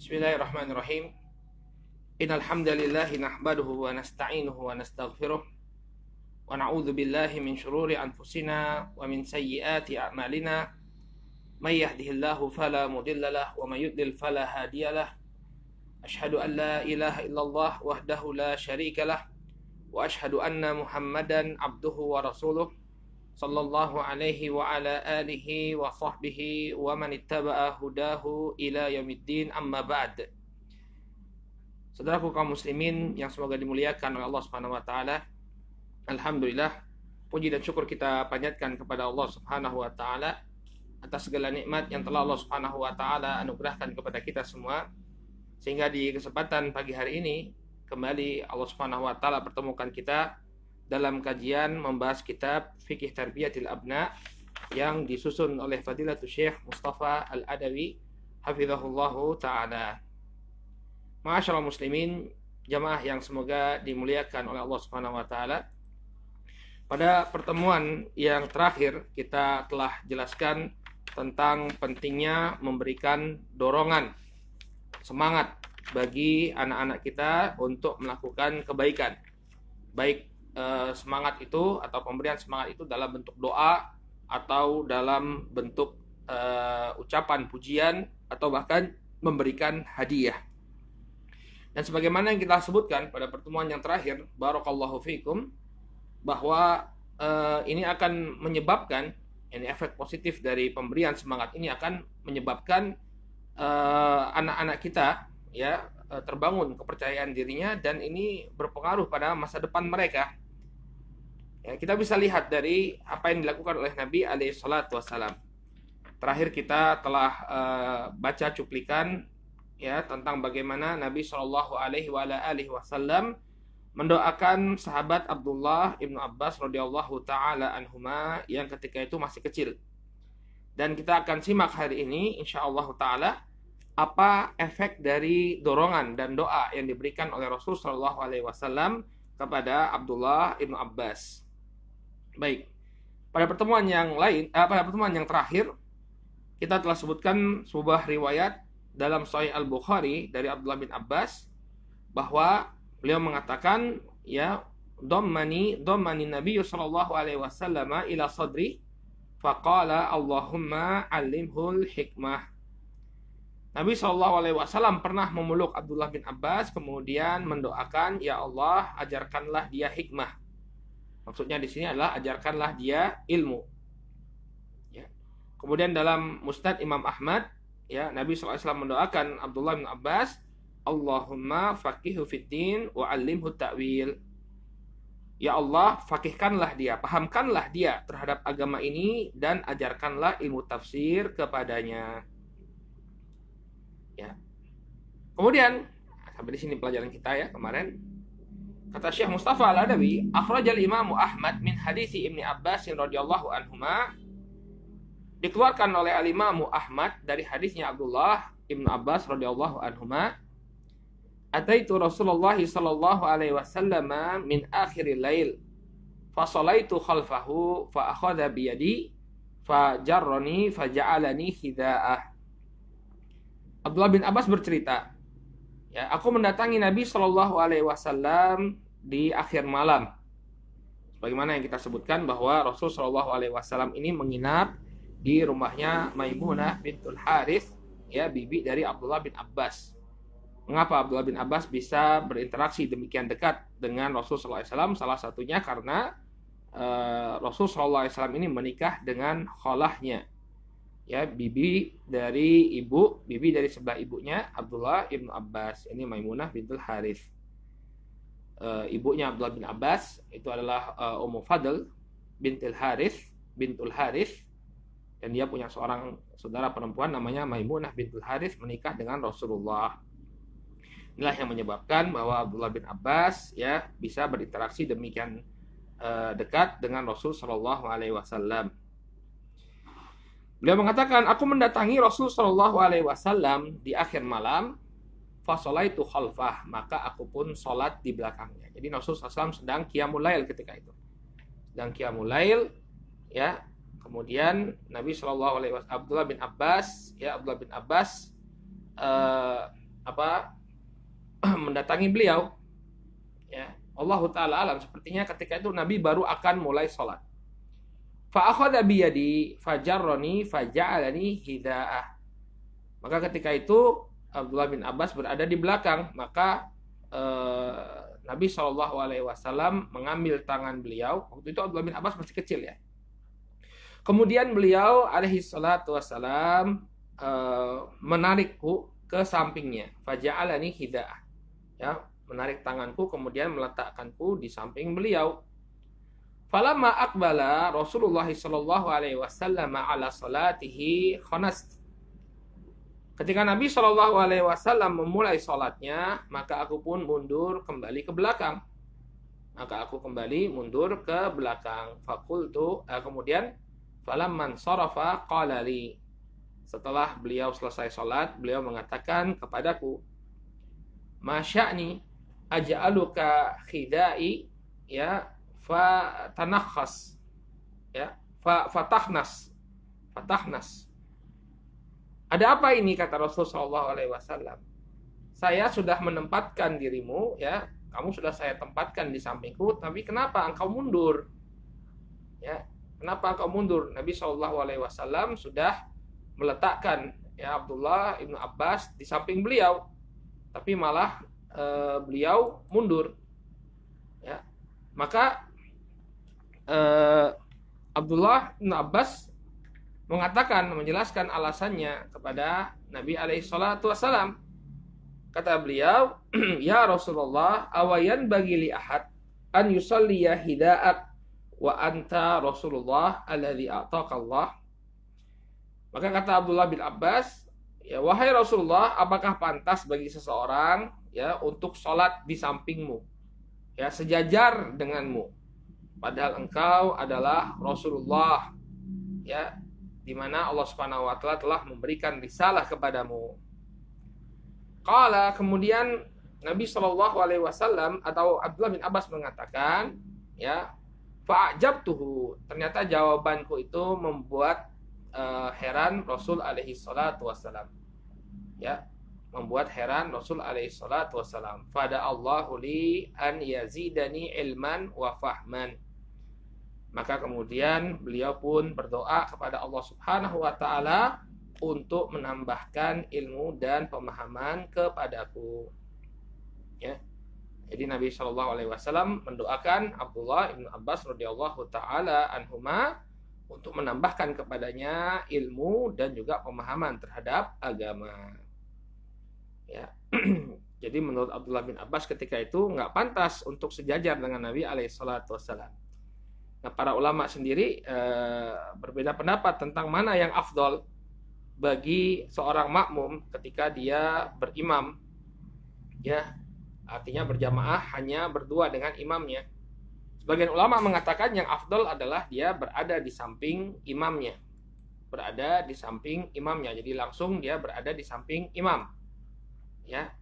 Bismillahirrahmanirrahim. Innal hamdalillah nahmaduhu wa nasta'inuhu wa nastaghfiruh wa na'udzu billahi min shururi anfusina wa min sayyiati a'malina. May yahdihillahu fala mudilla lahu wa may yudlil fala hadiyalah. Asyhadu an la ilaha illallah wahdahu la syarika lah wa asyhadu anna Muhammadan abduhu wa rasuluh sallallahu alaihi wa ala alihi wa sahbihi wa man ittaba'a hudahu ila yaumiddin, amma ba'd. Saudaraku kaum muslimin yang semoga dimuliakan oleh Allah Subhanahu wa taala. Alhamdulillah, puji dan syukur kita panjatkan kepada Allah Subhanahu wa taala atas segala nikmat yang telah Allah Subhanahu wa taala anugerahkan kepada kita semua, sehingga di kesempatan pagi hari ini kembali Allah Subhanahu wa taala pertemukan kita dalam kajian membahas kitab Fiqh Tarbiyatil Abna yang disusun oleh Fadilatul Syekh Mustafa Al-Adawi hafizahullahu ta'ala. Ma'asyiral muslimin, jamaah yang semoga dimuliakan oleh Allah Subhanahu wa taala. Pada pertemuan yang terakhir kita telah jelaskan tentang pentingnya memberikan dorongan, semangat bagi anak-anak kita untuk melakukan kebaikan. Baik semangat itu atau pemberian semangat itu dalam bentuk doa atau dalam bentuk ucapan pujian atau bahkan memberikan hadiah. Dan sebagaimana yang kita sebutkan pada pertemuan yang terakhir, barakallahu fikum, bahwa ini akan menyebabkan, ini efek positif dari pemberian semangat ini akan menyebabkan anak-anak kita ya terbangun kepercayaan dirinya, dan ini berpengaruh pada masa depan mereka. Ya, kita bisa lihat dari apa yang dilakukan oleh Nabi alaihi salatu wassalam. Terakhir kita telah baca cuplikan ya tentang bagaimana Nabi Shallallahu alaihi wasallam mendoakan sahabat Abdullah ibnu Abbas radhiyallahu taala anhuma yang ketika itu masih kecil. Dan kita akan simak hari ini insyaallah taala apa efek dari dorongan dan doa yang diberikan oleh Rasul Shallallahu alaihi wasallam kepada Abdullah ibnu Abbas. Baik, pada pertemuan yang terakhir kita telah sebutkan sebuah riwayat dalam Sahih Al-Bukhari dari Abdullah bin Abbas bahwa beliau mengatakan ya dhammani Nabi sallallahu alaihi wasallam ila sadri faqala Allahumma 'allimhul hikmah. Nabi sallallahu alaihi wasallam pernah memeluk Abdullah bin Abbas kemudian mendoakan, ya Allah, ajarkanlah dia hikmah. Maksudnya di sini adalah ajarkanlah dia ilmu. Ya. Kemudian dalam Musnad Imam Ahmad, ya Nabi SAW mendoakan Abdullah bin Abbas, Allahumma faqihu fiddin wa 'allimhu ta'wil. Ya Allah, fakihkanlah dia, pahamkanlah dia terhadap agama ini dan ajarkanlah ilmu tafsir kepadanya. Ya. Kemudian sampai di sini pelajaran kita ya kemarin. Kata Syekh Mustafa Al-Adawi, akhrajal Imam Ahmad min hadisi Ibni Abbas radhiyallahu anhuma, dikeluarkan oleh Al-Imam Ahmad dari hadisnya Abdullah Ibnu Abbas radhiyallahu anhuma, ataitu Rasulullah sallallahu alaihi wasallam min akhiril lail fa shalaitu khalfahu fa akhadha bi yadi fa jarrani fa ja'alani hidaah. Abdullah bin Abbas bercerita, ya, aku mendatangi Nabi Shallallahu alaihi wasallam di akhir malam. Bagaimana yang kita sebutkan bahwa Rasul Shallallahu alaihi wasallam ini menginap di rumahnya Maimunah bintul Harith, ya, bibi dari Abdullah bin Abbas. Mengapa Abdullah bin Abbas bisa berinteraksi demikian dekat dengan Rasul Shallallahu alaihi wasallam? Salah satunya karena Rasul Shallallahu alaihi wasallam ini menikah dengan khalahnya, ya, bibi dari sebelah ibunya Abdullah ibnu Abbas, ini Maimunah bintul Harith. Ibunya Abdullah bin Abbas itu adalah Ummu Fadl bintul Harith, dan dia punya seorang saudara perempuan namanya Maimunah bintul Harith menikah dengan Rasulullah. Inilah yang menyebabkan bahwa Abdullah bin Abbas ya bisa berinteraksi demikian dekat dengan Rasul Shallallahu alaihi wasallam. Beliau mengatakan, aku mendatangi Rasul Shallallahu alaihi wasallam di akhir malam, fa shalaitu khalfah, maka aku pun sholat di belakangnya. Jadi Rasul SAW sedang qiyamul lail ketika itu. Sedang qiyamul lail, ya. Kemudian Nabi Shallallahu alaihi wasallam, Abdullah bin Abbas mendatangi beliau. Ya, Allahu taala alam, sepertinya ketika itu Nabi baru akan mulai sholat. Fa akhadha bi yadi fajarrani faja'alani hidaah. Maka ketika itu Abdullah bin Abbas berada di belakang, maka Nabi SAW mengambil tangan beliau. Waktu itu Abdullah bin Abbas masih kecil ya. Kemudian beliau alaihi salatu wassalam menarikku ke sampingnya. Faja'alani hidaah. Ya, menarik tanganku kemudian meletakkanku di samping beliau. Falamma aqbala Rasulullah sallallahu alaihi wasallam ala salatihi khanast. Ketika Nabi Shallallahu alaihi wasallam memulai salatnya, maka aku pun mundur kembali ke belakang. Maka aku kembali mundur ke belakang. Fakultu, kemudian falamman sarafa qala li. Setelah beliau selesai salat, beliau mengatakan kepadaku, "Masya'ni aj'aluka khidai ya fatanakhas ya fatahnas. Ada apa ini, kata Rasulullah SAW. Saya sudah menempatkan dirimu, ya, kamu sudah saya tempatkan di sampingku, tapi kenapa engkau mundur? Ya, kenapa engkau mundur? Nabi SAW sudah meletakkan ya Abdullah ibnu Abbas di samping beliau, tapi malah beliau mundur. Ya, maka Abdullah ibnu Abbas menjelaskan alasannya kepada Nabi alaihi salatu wasalam. Kata beliau, "Ya Rasulullah, awayan bagi li ahad an yusalliya hida'ak wa anta Rasulullah alladzi a'taka Allah." Maka kata Abdullah bin Abbas, "Ya wahai Rasulullah, apakah pantas bagi seseorang ya untuk sholat di sampingmu, ya sejajar denganmu, padahal engkau adalah Rasulullah, ya, di mana Allah Subhanahu wa taala telah memberikan risalah kepadamu." Qala, kemudian Nabi Shallallahu alaihi wasallam atau Abdullah bin Abbas mengatakan, ya, fa'ajabtuhu, ternyata jawabanku itu membuat heran Rasul alaihi salatu wasallam. Ya, membuat heran Rasul alaihi salatu wasallam. Fada Allahu li an yazidani ilman wa fahman. Maka kemudian beliau pun berdoa kepada Allah Subhanahu wa taala untuk menambahkan ilmu dan pemahaman kepadaku. Ya. Jadi Nabi Shallallahu alaihi wasallam mendoakan Abdullah bin Abbas radhiyallahu taala anhuma untuk menambahkan kepadanya ilmu dan juga pemahaman terhadap agama. Ya. Jadi menurut Abdullah bin Abbas ketika itu nggak pantas untuk sejajar dengan Nabi alaihi salatu wasallam. Nah, para ulama sendiri berbeda pendapat tentang mana yang afdol bagi seorang makmum ketika dia berimam, ya, artinya berjamaah hanya berdua dengan imamnya. Sebagian ulama mengatakan yang afdol adalah dia berada di samping imamnya, jadi langsung dia berada di samping imam, ya.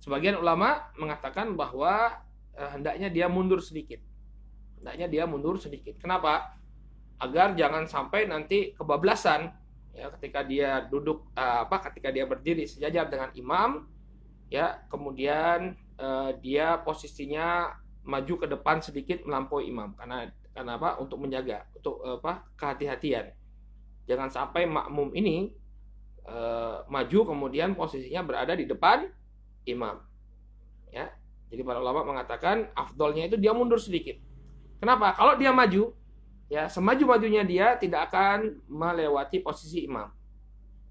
Sebagian ulama mengatakan bahwa hendaknya dia mundur sedikit. Kenapa? Agar jangan sampai nanti kebablasan, ya, ketika dia duduk ketika dia berdiri sejajar dengan imam, ya, kemudian dia posisinya maju ke depan sedikit melampaui imam karena apa? Untuk menjaga, kehati-hatian. Jangan sampai makmum ini maju kemudian posisinya berada di depan imam, ya. Jadi para ulama mengatakan afdolnya itu dia mundur sedikit. Kenapa? Kalau dia maju, ya, semaju-majunya dia tidak akan melewati posisi imam.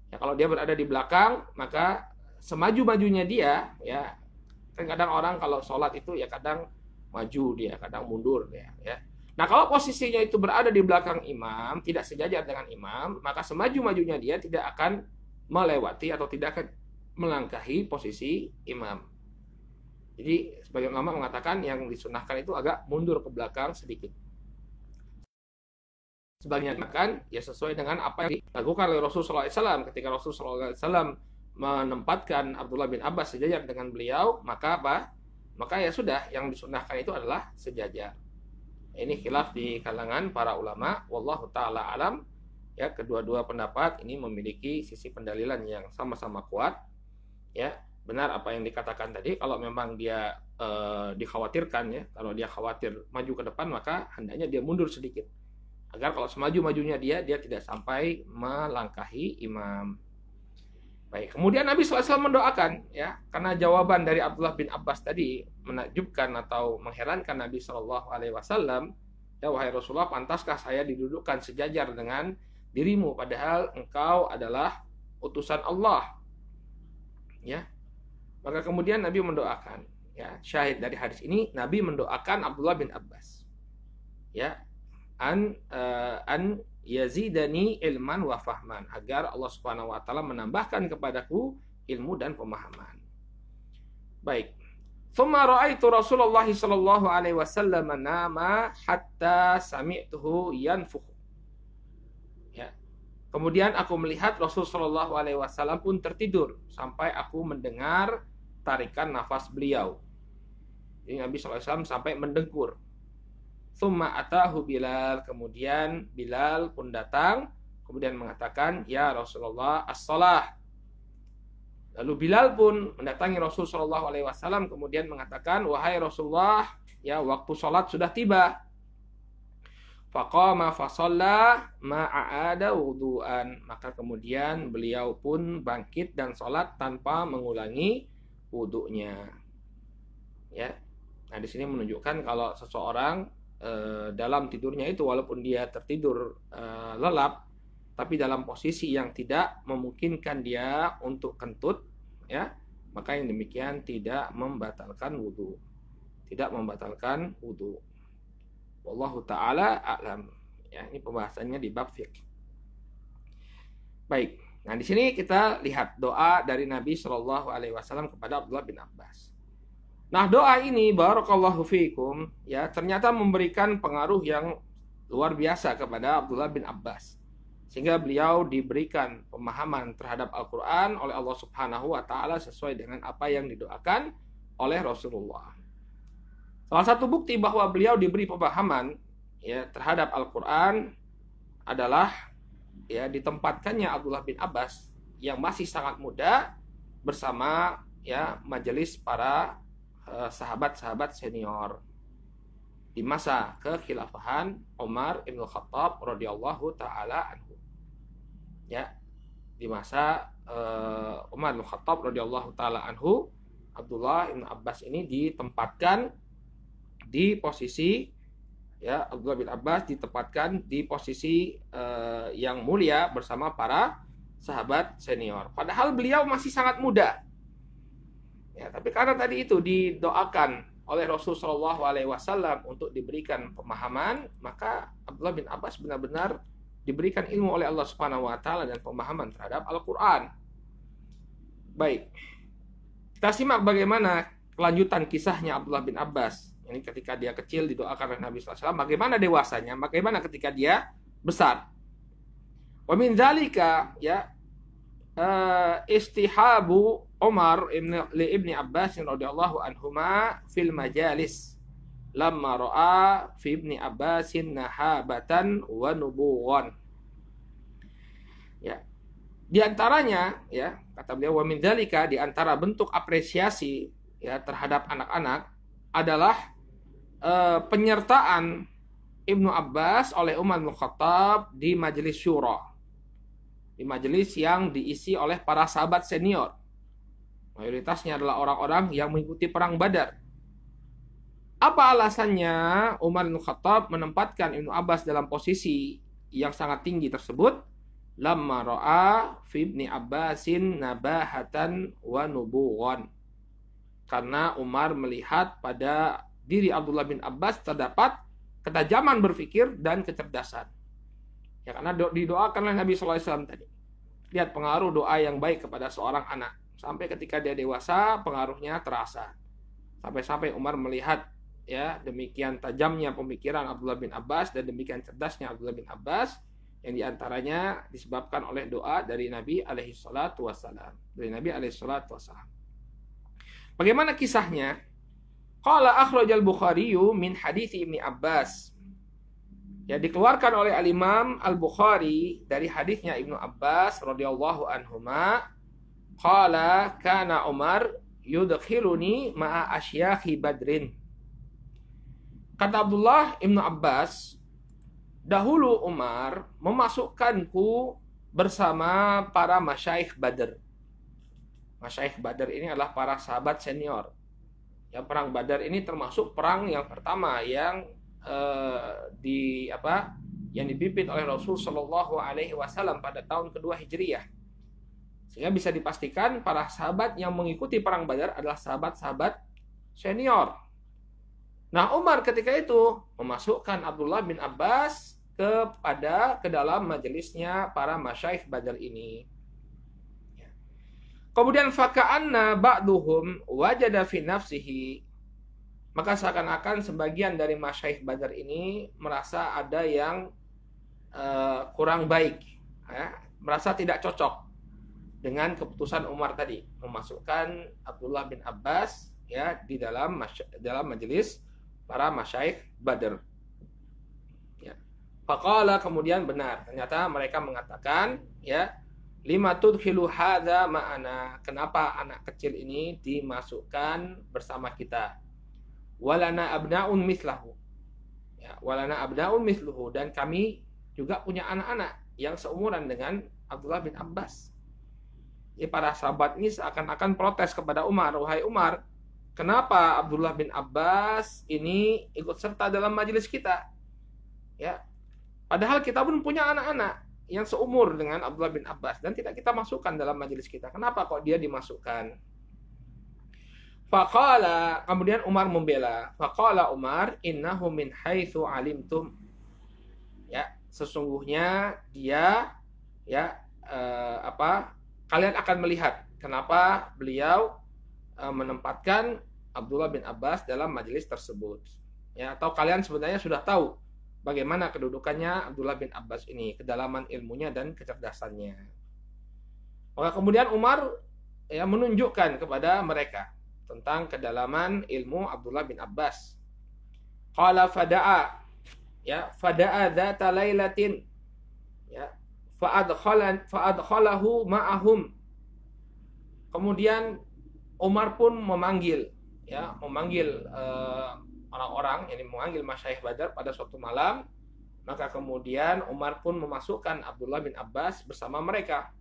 Ya, kalau dia berada di belakang, maka semaju-majunya dia, ya, kan kadang orang kalau sholat itu ya kadang maju dia, kadang mundur dia, ya. Nah, kalau posisinya itu berada di belakang imam, tidak sejajar dengan imam, maka semaju-majunya dia tidak akan melewati atau tidak akan melangkahi posisi imam. Jadi sebagian ulama mengatakan yang disunahkan itu agak mundur ke belakang sedikit. Sebagian mengatakan ya sesuai dengan apa yang dilakukan oleh Rasulullah SAW. Ketika Rasulullah SAW menempatkan Abdullah bin Abbas sejajar dengan beliau, maka apa? Maka ya sudah, yang disunahkan itu adalah sejajar. Ini khilaf di kalangan para ulama. Wallahu ta'ala alam. Ya, kedua-dua pendapat ini memiliki sisi pendalilan yang sama-sama kuat. Ya, benar apa yang dikatakan tadi. Kalau memang dia dikhawatirkan, ya, kalau dia khawatir maju ke depan, maka hendaknya dia mundur sedikit, agar kalau semaju-majunya dia tidak sampai melangkahi imam. Baik, kemudian Nabi SAW mendoakan, ya, karena jawaban dari Abdullah bin Abbas tadi menakjubkan atau mengherankan Nabi SAW. Ya, wahai Rasulullah, pantaskah saya didudukkan sejajar dengan dirimu, padahal engkau adalah utusan Allah? Ya, maka kemudian Nabi mendoakan, ya, syahid dari hadis ini, Nabi mendoakan Abdullah bin Abbas, ya, an yazidani ilman wa fahman, agar Allah Subhanahu wa taala menambahkan kepadaku ilmu dan pemahaman. Baik. Thumma ra'aitu Rasulullah sallallahu alaihi wasallam nama hatta sami'tuhu yanfukh. Ya. Kemudian aku melihat Rasul sallallahu alaihi wasallam pun tertidur sampai aku mendengar tarikan nafas beliau. Jadi Nabi sallallahu alaihi wasallam sampai mendengkur. Thumma atahu Bilal, kemudian Bilal pun datang, kemudian mengatakan, ya Rasulullah, as-salah. Lalu Bilal pun mendatangi Rasul sallallahu alaihi wasallam, kemudian mengatakan, wahai Rasulullah, ya, waktu sholat sudah tiba. Faqama fasalla ma'ada wudu'an. Maka kemudian beliau pun bangkit dan sholat tanpa mengulangi wudu'nya. Ya. Nah, di sini menunjukkan kalau seseorang dalam tidurnya itu, walaupun dia tertidur lelap, tapi dalam posisi yang tidak memungkinkan dia untuk kentut, ya, maka yang demikian tidak membatalkan wudu. Tidak membatalkan wudu. Wallahu ta'ala a'lam. Ya, ini pembahasannya di bab fiqh. Baik. Nah, di sini kita lihat doa dari Nabi Shallallahu alaihi wasallam kepada Abdullah bin Abbas. Nah, doa ini barakallahu fiikum, ya, ternyata memberikan pengaruh yang luar biasa kepada Abdullah bin Abbas, sehingga beliau diberikan pemahaman terhadap Al-Qur'an oleh Allah Subhanahu wa taala sesuai dengan apa yang didoakan oleh Rasulullah. Salah satu bukti bahwa beliau diberi pemahaman, ya, terhadap Al-Qur'an adalah, ya, ditempatkannya Abdullah bin Abbas yang masih sangat muda bersama, ya, majelis para sahabat-sahabat senior di masa kekhilafahan Umar bin Khattab radhiyallahu taala anhu. Ya, di masa Umar bin Khattab radhiyallahu taala anhu, Abdullah bin Abbas ini ditempatkan di posisi, ya, Abdullah bin Abbas ditempatkan di posisi yang mulia bersama para sahabat senior. Padahal beliau masih sangat muda. Ya, tapi karena tadi itu didoakan oleh Rasulullah SAW untuk diberikan pemahaman, maka Abdullah bin Abbas benar-benar diberikan ilmu oleh Allah Subhanahu wa taala dan pemahaman terhadap Al-Qur'an. Baik. Kita simak bagaimana kelanjutan kisahnya Abdullah bin Abbas. Ini ketika dia kecil didoakan oleh Nabi SAW, bagaimana dewasanya, bagaimana ketika dia besar. Wa min dzalika, ya, istihabu Umar ibni Abbas radhiyallahu anhuma fil majalis lamma ra'a fi ibni Abbasin nahabatan wa nubuwan. Ya. Di antaranya, ya, kata beliau, wa min dzalika, di antara bentuk apresiasi, ya, terhadap anak-anak adalah penyertaan Ibnu Abbas oleh Umar bin Khattab di majelis syura. Di majelis yang diisi oleh para sahabat senior. Mayoritasnya adalah orang-orang yang mengikuti perang Badar. Apa alasannya Umar bin Khattab menempatkan Ibnu Abbas dalam posisi yang sangat tinggi tersebut? Lamma ra'a fi ibni Abbasin nabahatan wa nubuwan. Karena Umar melihat pada diri Abdullah bin Abbas terdapat ketajaman berpikir dan kecerdasan. Ya, karena didoakan oleh Nabi SAW tadi. Lihat pengaruh doa yang baik kepada seorang anak. Sampai ketika dia dewasa, pengaruhnya terasa. Sampai-sampai Umar melihat, ya, demikian tajamnya pemikiran Abdullah bin Abbas dan demikian cerdasnya Abdullah bin Abbas, yang diantaranya disebabkan oleh doa dari Nabi alaihissalatu wassalam. Dari Nabi alaihissalatu wassalam. Bagaimana kisahnya? Qala akhrajal Bukhari min hadits Ibni Abbas. Ya, dikeluarkan oleh Al-Imam Al-Bukhari dari hadisnya Ibnu Abbas radhiyallahu anhuma, Qala kana Umar yudkhiluni ma'a asyakhi Badrin. Kata Abdullah Ibnu Abbas, dahulu Umar memasukkanku bersama para masyaikh Badr. Masyaikh Badr ini adalah para sahabat senior. Yang perang Badar ini termasuk perang yang pertama yang yang dipimpin oleh Rasul Shallallahu Alaihi Wasallam pada tahun kedua Hijriyah. Sehingga bisa dipastikan para sahabat yang mengikuti perang Badar adalah sahabat-sahabat senior. Nah, Umar ketika itu memasukkan Abdullah bin Abbas ke dalam majelisnya para masyaikh Badar ini. Kemudian faka'anna ba'duhum wajada fi nafsihi, maka seakan-akan sebagian dari masyaikh Badar ini merasa ada yang kurang baik, ya, merasa tidak cocok dengan keputusan Umar tadi memasukkan Abdullah bin Abbas ya di dalam majelis para masyaikh Badar. Ya. Faqala, kemudian benar, ternyata mereka mengatakan, ya, lima tudkhilu hadza ma'ana, kenapa anak kecil ini dimasukkan bersama kita? Walana abnaun mislahu. Ya, walana abnaun misluhu, dan kami juga punya anak-anak yang seumuran dengan Abdullah bin Abbas. Jadi para sahabat ini seakan-akan protes kepada Umar, wahai Umar, kenapa Abdullah bin Abbas ini ikut serta dalam majelis kita? Ya. Padahal kita pun punya anak-anak yang seumur dengan Abdullah bin Abbas dan tidak kita masukkan dalam majelis kita. Kenapa kok dia dimasukkan? Faqala, kemudian Umar membela. Faqala Umar, innahu min haitsu alimtum. Ya, sesungguhnya dia kalian akan melihat kenapa beliau menempatkan Abdullah bin Abbas dalam majelis tersebut. Ya, atau kalian sebenarnya sudah tahu bagaimana kedudukannya Abdullah bin Abbas ini, kedalaman ilmunya dan kecerdasannya. Maka kemudian Umar ya menunjukkan kepada mereka tentang kedalaman ilmu Abdullah bin Abbas. Qala fada'a, ya, fada'a dzata lailatin, ya, fa'adkhalahu ma'ahum. Kemudian Umar pun memanggil orang-orang, yang memanggil masyaikh Badar pada suatu malam. Maka kemudian Umar pun memasukkan Abdullah bin Abbas bersama mereka.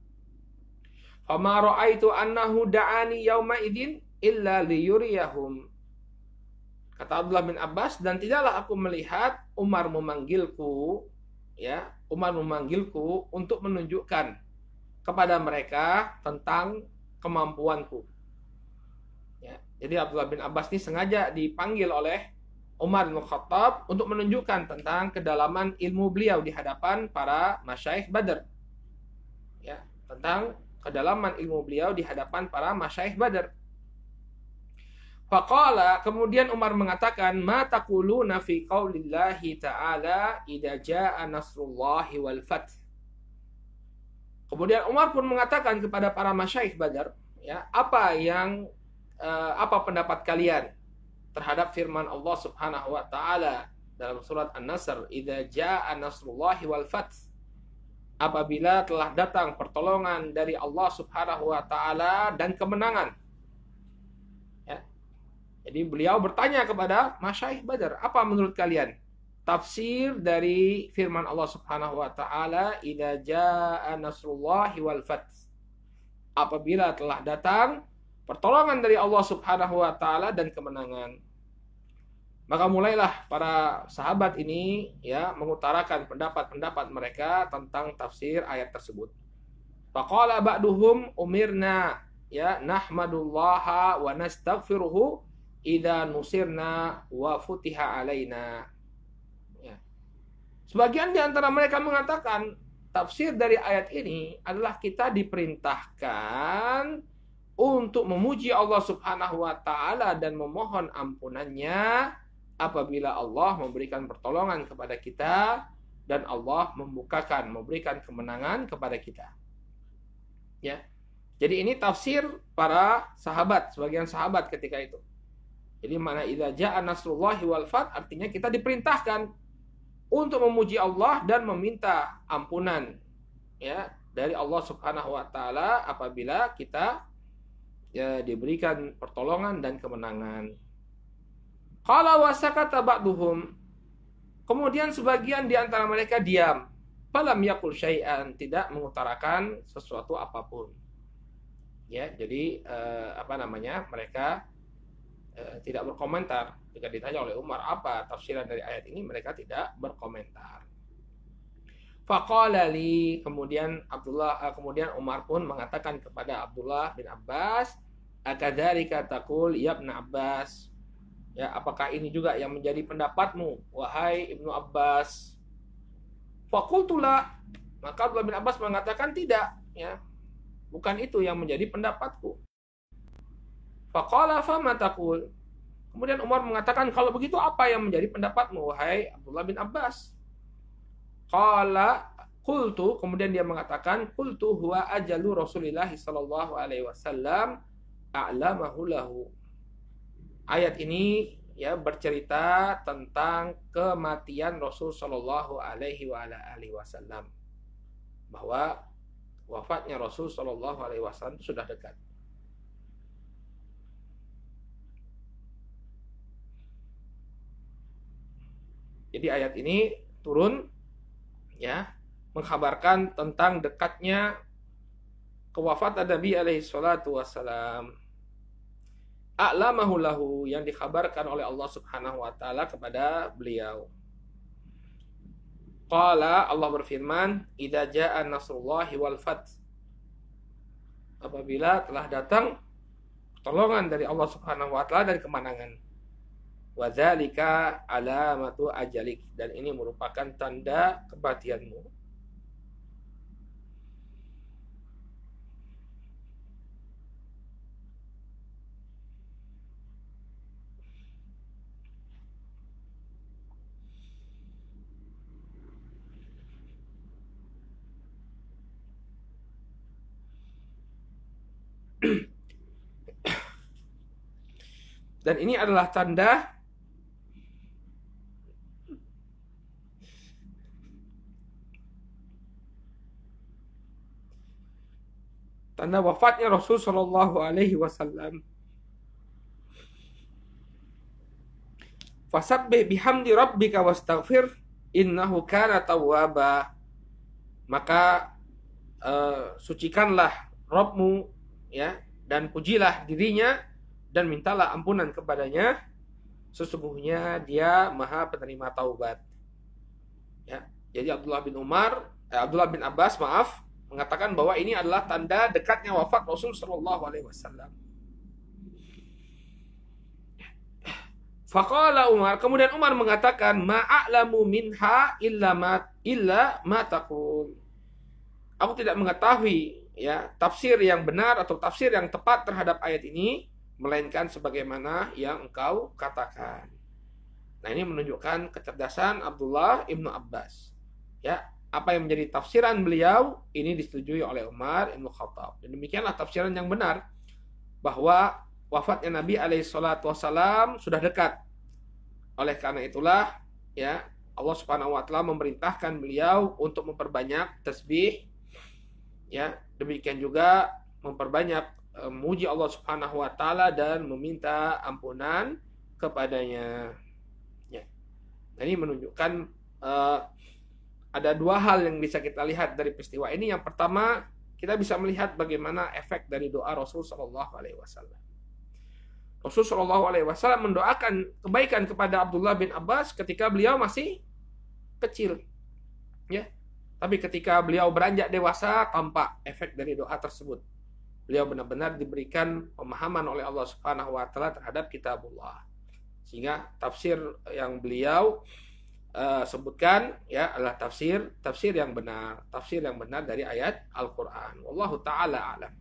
Fama ra'aitu annahu da'ani yauma idzin illa liyuriyahum. Kata Abdullah bin Abbas, dan tidaklah aku melihat Umar memanggilku untuk menunjukkan kepada mereka tentang kemampuanku. Ya, jadi Abdullah bin Abbas ini sengaja dipanggil oleh Umar bin Khattab untuk menunjukkan tentang kedalaman ilmu beliau di hadapan para masyaikh Badar. Ya, tentang kedalaman ilmu beliau di hadapan para masyaikh Badar. Faqala, kemudian Umar mengatakan, ma taquluna fi qaulillahi ta'ala idza jaa nasrullahi wal fath. Kemudian Umar pun mengatakan kepada para masyaikh Badar, ya, apa pendapat kalian terhadap firman Allah Subhanahu wa taala dalam surat An-Nasr, idza jaa nasrullahi wal fath, apabila telah datang pertolongan dari Allah Subhanahu wa taala dan kemenangan. Ya. Jadi beliau bertanya kepada masyaikh Badar, apa menurut kalian tafsir dari firman Allah Subhanahu wa taala, idza jaa nasrullahi wal fath, apabila telah datang pertolongan dari Allah Subhanahu wa taala dan kemenangan. Maka mulailah para sahabat ini ya mengutarakan pendapat-pendapat mereka tentang tafsir ayat tersebut. Faqala ba'duhum umirna ya nahmadullaha wa nastaghfiruhu idza nusirna wa futiha alaina. Ya. Sebagian di antara mereka mengatakan tafsir dari ayat ini adalah kita diperintahkan untuk memuji Allah Subhanahu wa taala dan memohon ampunannya apabila Allah memberikan pertolongan kepada kita dan Allah memberikan kemenangan kepada kita. Ya. Jadi ini tafsir para sahabat, sebagian sahabat ketika itu. Jadi mana idza jaa nasrullahi wal fath, artinya kita diperintahkan untuk memuji Allah dan meminta ampunan ya dari Allah Subhanahu wa taala apabila kita ya diberikan pertolongan dan kemenangan. Qala wa sakata ba'duhum. Kemudian sebagian di antara mereka diam. Falam yaqul syai'an, tidak mengutarakan sesuatu apapun. Ya, jadi mereka tidak berkomentar. Jika ditanya oleh Umar apa tafsiran dari ayat ini, mereka tidak berkomentar. Faqala li, kemudian Umar pun mengatakan kepada Abdullah bin Abbas, akadzalika taqul ya Ibnu Abbas? Ya, apakah ini juga yang menjadi pendapatmu, wahai Ibnu Abbas? Faqultu la, maka Abdullah bin Abbas mengatakan tidak, ya. Bukan itu yang menjadi pendapatku. Faqala fama taqul? Kemudian Umar mengatakan, kalau begitu apa yang menjadi pendapatmu, wahai Abdullah bin Abbas? Qala qultu, kemudian dia mengatakan, qultu huwa ajalu Rasulillah sallallahu alaihi wasallam a'lamahu lahu. Ayat ini ya bercerita tentang kematian Rasul sallallahu alaihi wasallam, bahwa wafatnya Rasul sallallahu alaihi wasallam itu sudah dekat. Jadi ayat ini turun ya mengkhabarkan tentang dekatnya kewafatan Nabi alaihi salatu wassalam. A'lamahu lahu, yang dikhabarkan oleh Allah Subhanahu wa taala kepada beliau. Qala, Allah berfirman, idza jaa nasrullahi wal fath. Apabila telah datang pertolongan dari Allah Subhanahu wa taala dan kemenangan. Wa dzalika alamatu ajalik, dan ini merupakan tanda kematianmu. Dan ini adalah tanda wafatnya Rasul sallallahu alaihi wasallam. Fasabbih bihamdi rabbika wastaghfir innahu kana tawwaba. Maka sucikanlah Rabbmu ya, dan pujilah dirinya dan mintalah ampunan kepadanya, sesungguhnya dia Maha penerima taubat. Ya, jadi Abdullah bin Abbas mengatakan bahwa ini adalah tanda dekatnya wafat Rasul sallallahu alaihi wasallam. Faqala Umar, kemudian Umar mengatakan, ma'a'lamu minha illa ma taqul. Aku tidak mengetahui ya tafsir yang benar atau tafsir yang tepat terhadap ayat ini, melainkan sebagaimana yang engkau katakan. Nah, ini menunjukkan kecerdasan Abdullah ibnu Abbas. Ya, apa yang menjadi tafsiran beliau ini disetujui oleh Umar ibn Khattab. Dan demikianlah tafsiran yang benar, bahwa wafatnya Nabi alaihi salatu wasallam sudah dekat. Oleh karena itulah ya Allah Subhanahu wa taala memerintahkan beliau untuk memperbanyak tasbih. Ya, demikian juga memperbanyak memuji Allah Subhanahu wa taala dan meminta ampunan kepadanya. Ya. Ini menunjukkan ada dua hal yang bisa kita lihat dari peristiwa ini. Yang pertama, kita bisa melihat bagaimana efek dari doa Rasul sallallahu alaihi wasallam. Rasul sallallahu alaihi wasallam mendoakan kebaikan kepada Abdullah bin Abbas ketika beliau masih kecil. Ya. Tapi ketika beliau beranjak dewasa, tampak efek dari doa tersebut. Beliau benar-benar diberikan pemahaman oleh Allah Subhanahu wa taala terhadap kitabullah. Sehingga tafsir yang beliau sebutkan ya adalah tafsir yang benar, dari ayat Al-Qur'an. Wallahu taala alam.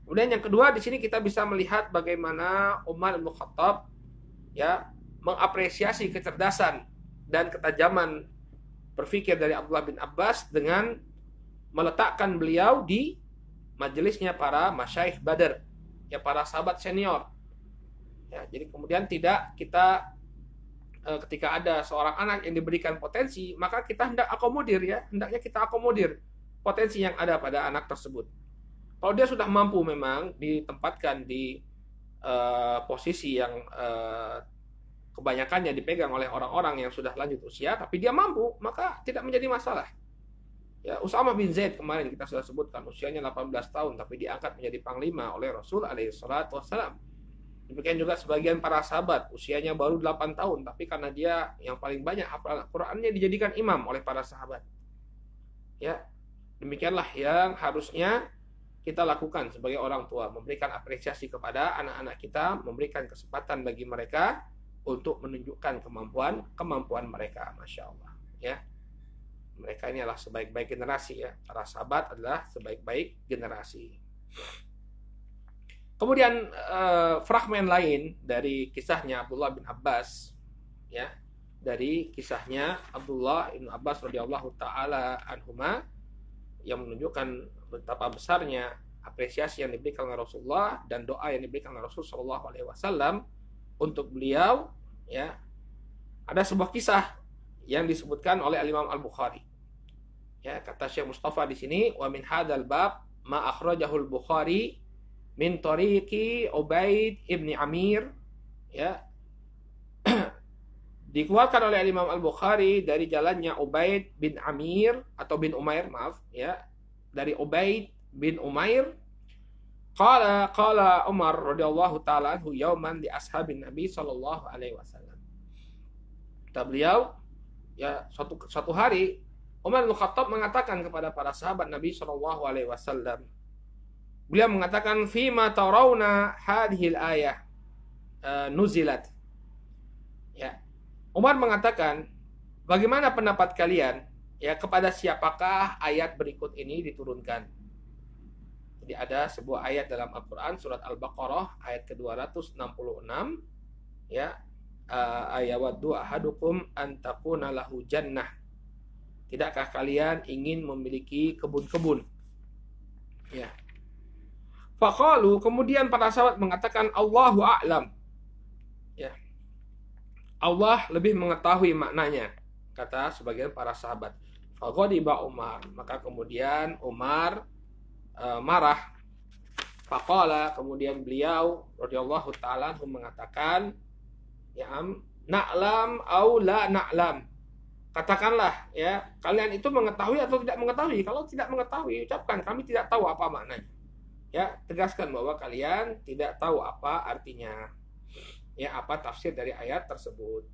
Kemudian yang kedua, di sini kita bisa melihat bagaimana Umar bin Khattab ya mengapresiasi kecerdasan dan ketajaman berpikir dari Abdullah bin Abbas dengan meletakkan beliau di majelisnya para masyaikh Badar, ya para sahabat senior. Ya, jadi kemudian tidak kita ketika ada seorang anak yang diberikan potensi, maka kita hendaknya kita akomodir potensi yang ada pada anak tersebut. Kalau dia sudah mampu memang ditempatkan di posisi yang kebanyakannya dipegang oleh orang-orang yang sudah lanjut usia, tapi dia mampu, maka tidak menjadi masalah. Ya, Usama bin Zaid kemarin kita sudah sebutkan usianya 18 tahun, tapi diangkat menjadi panglima oleh Rasul alaihi salatu wassalam. Demikian juga sebagian para sahabat usianya baru 8 tahun, tapi karena dia yang paling banyak hafalan Al-Qur'annya dijadikan imam oleh para sahabat. Ya, demikianlah yang harusnya kita lakukan sebagai orang tua, memberikan apresiasi kepada anak-anak kita, memberikan kesempatan bagi mereka untuk menunjukkan kemampuan mereka, masya Allah. Ya, mereka ini adalah sebaik-baik generasi ya. Para sahabat adalah sebaik-baik generasi. Kemudian fragmen lain dari kisahnya Abdullah bin Abbas, ya, dari kisahnya Abdullah bin Abbas radhiyallahu taala anhuma, yang menunjukkan betapa besarnya apresiasi yang diberikan oleh Rasulullah dan doa yang diberikan oleh Rasul Shallallahu Alaihi Wasallam untuk beliau. Ya, ada sebuah kisah yang disebutkan oleh Imam Al-Bukhari. Ya, kata Syekh Mustafa di sini, wa min hadzal bab ma akhrajahul Bukhari min tariqi Ubaid ibni Amir. Ya, dikeluarkan oleh Imam Al-Bukhari dari jalannya Ubaid bin Amir atau bin Umair, maaf ya, dari Ubaid bin Umair. Qala Umar radhiyallahu taala anhu yauman li ashabin Nabi sallallahu alaihi wasallam. Kata beliau, ya, suatu hari Umar bin Khattab mengatakan kepada para sahabat Nabi sallallahu alaihi wasallam. Beliau mengatakan, "Fima tarawna hadhil ayah nuzilat." Ya. Umar mengatakan, bagaimana pendapat kalian, ya, kepada siapakah ayat berikut ini diturunkan? Jadi ada sebuah ayat dalam Al-Quran, surat Al-Baqarah, ayat ke-266, ya, ayawaddu ahadukum antakuna lahu jannah. Tidakkah kalian ingin memiliki kebun-kebun? Ya. Faqalu, kemudian para sahabat mengatakan, Allahu a'lam. Ya. Allah lebih mengetahui maknanya, kata sebagian para sahabat. Faghadiba Umar, maka kemudian Umar marah. Faqala, kemudian beliau radhiyallahu taala mengatakan, ya, na'lam au la na'lam. Katakanlah, ya, kalian itu mengetahui atau tidak mengetahui. Kalau tidak mengetahui, ucapkan kami tidak tahu apa maknanya. Ya, tegaskan bahwa kalian tidak tahu apa artinya. Ya, apa tafsir dari ayat tersebut.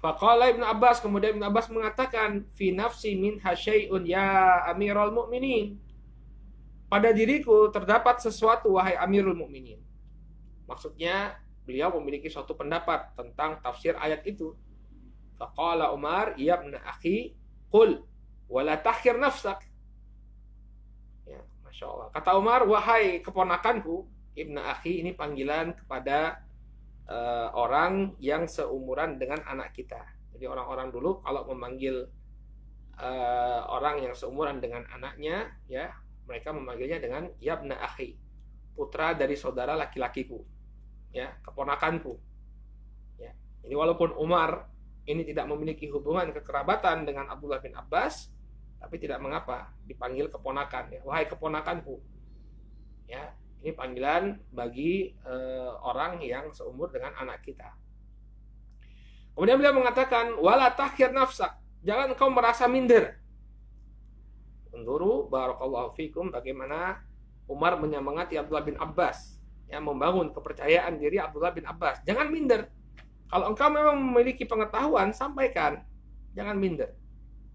Faqala Ibnu Abbas, kemudian Ibnu Abbas mengatakan, fi nafsi min hasyai'un ya Amirul Mukminin. Pada diriku terdapat sesuatu wahai Amirul Mukminin. Maksudnya beliau memiliki suatu pendapat tentang tafsir ayat itu. Faqala Umar, ya ibn akhi, qul wa la takhir nafsak. Ya, masya Allah. Kata Umar, wahai keponakanku, ibn akhi ini panggilan kepada orang yang seumuran dengan anak kita. Jadi orang-orang dulu kalau memanggil orang yang seumuran dengan anaknya, ya, mereka memanggilnya dengan yabna akhi, putra dari saudara laki-lakiku, ya, keponakanku. Ya. Jadi walaupun Umar ini tidak memiliki hubungan kekerabatan dengan Abdullah bin Abbas, tapi tidak mengapa dipanggil keponakan, ya, wahai keponakanku. Ya. Ini panggilan bagi orang yang seumur dengan anak kita. Kemudian beliau mengatakan, wala takhir nafsak, jangan kau merasa minder. Unduru barakallahu fikum, bagaimana Umar menyemangati Abdullah bin Abbas, yang membangun kepercayaan diri Abdullah bin Abbas. Jangan minder. Kalau engkau memang memiliki pengetahuan, sampaikan. Jangan minder.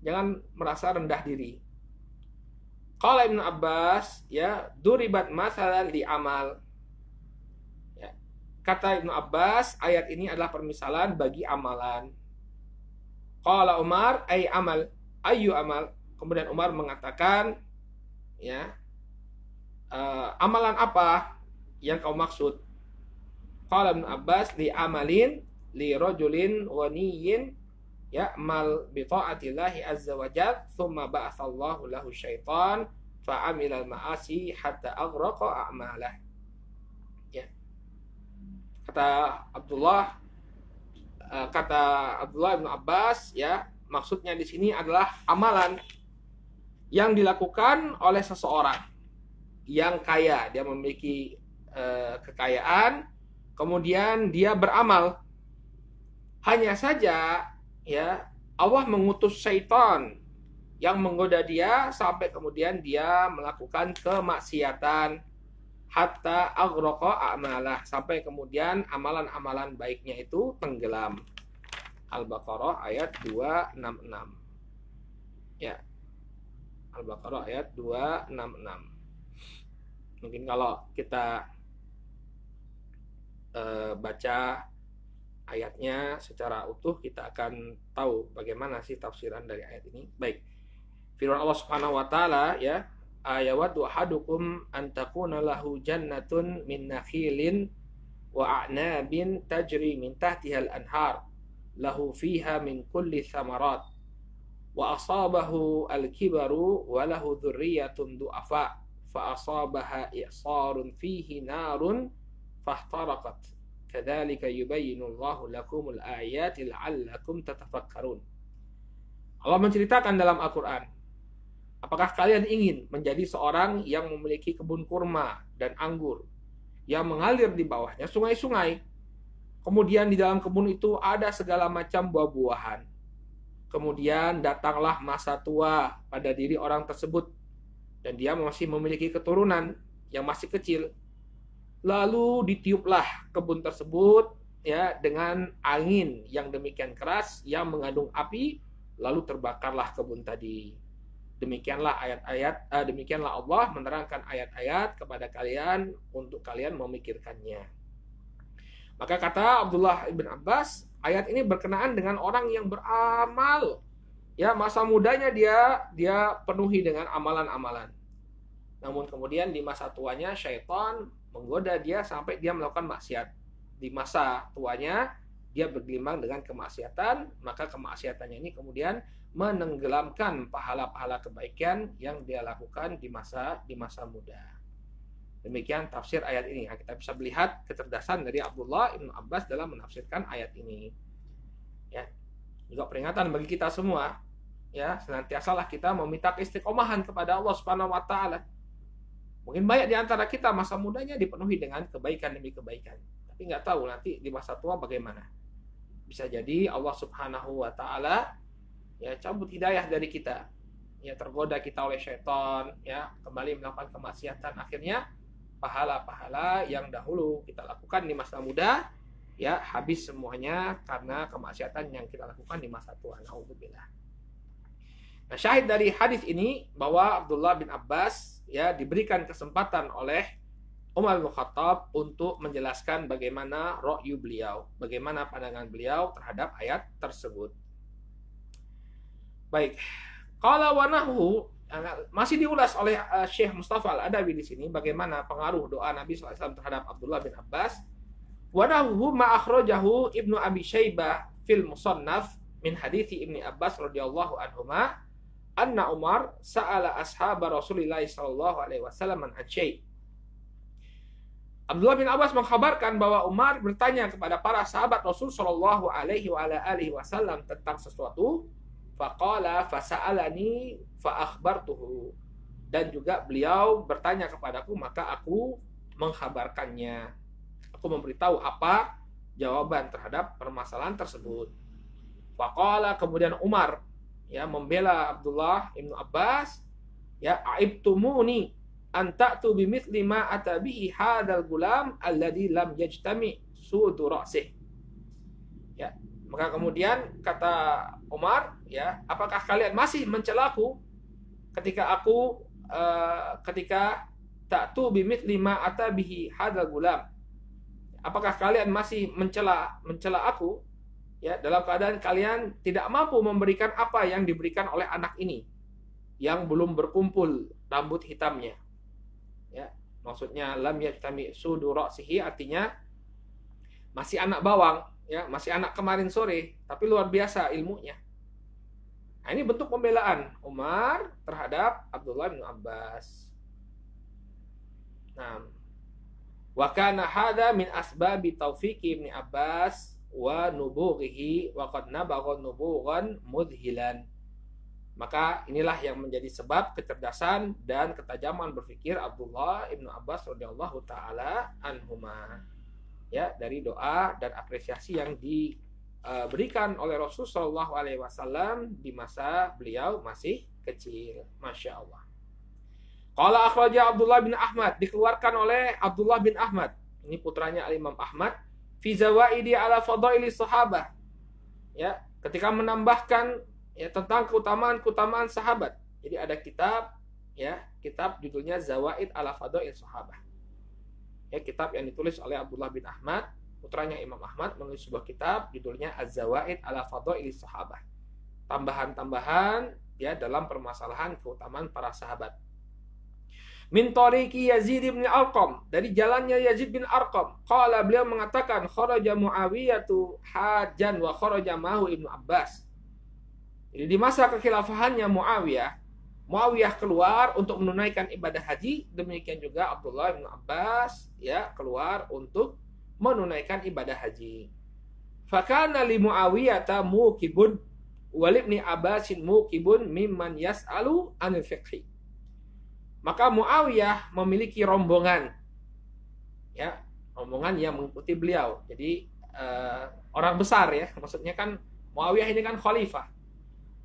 Jangan merasa rendah diri. Qala Ibnu Abbas, ya, duribat masalan li amal. Ya. Kata Ibnu Abbas, ayat ini adalah permisalan bagi amalan. Qala Umar, ay amal, ayu amal. Kemudian Umar mengatakan, ya, amalan apa yang kau maksud? Qala Ibnu Abbas, li amalin li rajulin ghaniyin ya'mal bi ta'atillahi azza wa jalla thumma ba'athallahu lahu syaitan fa'amila al-ma'asi hatta aghraqa a'malah. Ya. Kata Abdullah bin Abbas, ya, maksudnya di sini adalah amalan yang dilakukan oleh seseorang, yang kaya, dia memiliki kekayaan, kemudian dia beramal. Hanya saja ya Allah mengutus syaitan yang menggoda dia sampai kemudian dia melakukan kemaksiatan, hatta aghraqa a'malah, sampai kemudian amalan-amalan baiknya itu tenggelam. Al-Baqarah ayat 266. Ya. Al-Baqarah ayat 266. Mungkin kalau kita baca ayatnya secara utuh, kita akan tahu bagaimana sih tafsiran dari ayat ini. Baik. Firman Allah Subhanahu wa taala ya, ayawaddu ahadukum an takuna lahu jannatun min nakhilin wa a'nabin tajri min tahtiha al-anhar lahu fiha min kulli thamarat wa asabahu al-kibaru wa lahu dhurriyyatun du'afa fa asabaha i'sarun fihi narun fahtaraqat kadzalika yubayyinu Allahu lakumul ayati la'allakum tatafakkarun. Allah menceritakan dalam Al-Qur'an, apakah kalian ingin menjadi seorang yang memiliki kebun kurma dan anggur yang mengalir di bawahnya sungai-sungai, kemudian di dalam kebun itu ada segala macam buah-buahan, kemudian datanglah masa tua pada diri orang tersebut dan dia masih memiliki keturunan yang masih kecil, lalu ditiuplah kebun tersebut ya dengan angin yang demikian keras yang mengandung api, lalu terbakarlah kebun tadi. Demikianlah demikianlah Allah menerangkan ayat-ayat kepada kalian untuk kalian memikirkannya. Maka kata Abdullah ibn Abbas, ayat ini berkenaan dengan orang yang beramal. Ya, masa mudanya dia penuhi dengan amalan-amalan. Namun kemudian di masa tuanya syaitan menggoda dia sampai dia melakukan maksiat. Di masa tuanya dia bergelimang dengan kemaksiatan, maka kemaksiatannya ini kemudian menenggelamkan pahala-pahala kebaikan yang dia lakukan di masa muda. Demikian tafsir ayat ini. Kita bisa melihat kecerdasan dari Abdullah ibn Abbas dalam menafsirkan ayat ini. Ya, juga peringatan bagi kita semua. Ya, senantiasalah kita meminta istiqomahan kepada Allah Subhanahu wa taala. Mungkin banyak di antara kita masa mudanya dipenuhi dengan kebaikan demi kebaikan, tapi nggak tahu nanti di masa tua bagaimana. Bisa jadi Allah Subhanahu wa taala ya cabut hidayah dari kita, ya tergoda kita oleh syaitan, ya kembali melakukan kemaksiatan, akhirnya pahala-pahala yang dahulu kita lakukan di masa muda ya habis semuanya karena kemaksiatan yang kita lakukan di masa tua. Nauzubillah. Nah, syahid dari hadis ini bahwa Abdullah bin Abbas ya diberikan kesempatan oleh Umar bin Khattab untuk menjelaskan bagaimana ra'yu beliau, bagaimana pandangan beliau terhadap ayat tersebut. Baik, qala wa nahu, masih diulas oleh Syekh Mustafa Al-Adawi di sini bagaimana pengaruh doa Nabi SAW terhadap Abdullah bin Abbas. Wa nahu ma akhrajahu Ibnu Abi Syaibah fil Musannaf min hadithi Ibnu Abbas radhiyallahu anhuma anna Umar sa'ala ashab Rasulillah sallallahu alaihi wasallam an syai'. Abdullah bin Abbas mengkhabarkan bahwa Umar bertanya kepada para sahabat Rasul sallallahu alaihi wasallam tentang sesuatu. Faqala fasa'alani fa akhbartuhu, dan juga beliau bertanya kepadaku maka aku mengkhabarkannya. Aku memberitahu apa jawaban terhadap permasalahan tersebut. Faqala, kemudian Umar ya membela Abdullah ibnu Abbas, ya aibtumuni an ta'tu bimithli ma atabihi hadzal gulam alladhi lam yajtami sudu ra'sih. Ya, maka kemudian kata Umar, ya, apakah kalian masih mencelaku ketika ta'tu bimithli ma atabihi hadzal gulam? Apakah kalian masih mencela aku? Ya, dalam keadaan kalian tidak mampu memberikan apa yang diberikan oleh anak ini yang belum berkumpul rambut hitamnya. Ya, maksudnya lam yajtami sudu ra'sihi artinya masih anak bawang, ya, masih anak kemarin sore, tapi luar biasa ilmunya. Nah, ini bentuk pembelaan Umar terhadap Abdullah bin Abbas. Nah, wa kana hadza min asbabi taufiqi Ibnu Abbas wa nubughihi wa qad nabagha nubughan mudhilan. Maka inilah yang menjadi sebab kecerdasan dan ketajaman berpikir Abdullah ibnu Abbas radhiyallahu taala anhuma. Ya, dari doa dan apresiasi yang diberikan oleh Rasulullah SAW di masa beliau masih kecil. Masya Allah. Qala akhraja Abdullah bin Ahmad, dikeluarkan oleh Abdullah bin Ahmad. Ini putranya Imam Ahmad. Fi zawaidi ala fadaili sahabah. Ya, ketika menambahkan ya tentang keutamaan sahabat. Jadi ada kitab ya, kitab judulnya Zawaid ala Fadail Sahabah. Ya, kitab yang ditulis oleh Abdullah bin Ahmad, putranya Imam Ahmad, menulis sebuah kitab judulnya Az-Zawaid ala Fadail Sahabah. Tambahan-tambahan ya dalam permasalahan keutamaan para sahabat. Min tariqi Yazid bin Arqam, dari jalannya Yazid bin Arqam. Qala, beliau mengatakan kharaja Muawiyatu hajan wa kharaja ma'hu Ibnu Abbas. Jadi di masa kekhilafahannya Muawiyah keluar untuk menunaikan ibadah haji, demikian juga Abdullah bin Abbas ya keluar untuk menunaikan ibadah haji. Fakana li Muawiyata muqibun wa li Ibni Abbasin muqibun mimman yas'alu anil fiqhi. Maka Muawiyah memiliki rombongan ya, rombongan yang mengikuti beliau. Jadi orang besar ya, maksudnya kan Muawiyah ini kan khalifah.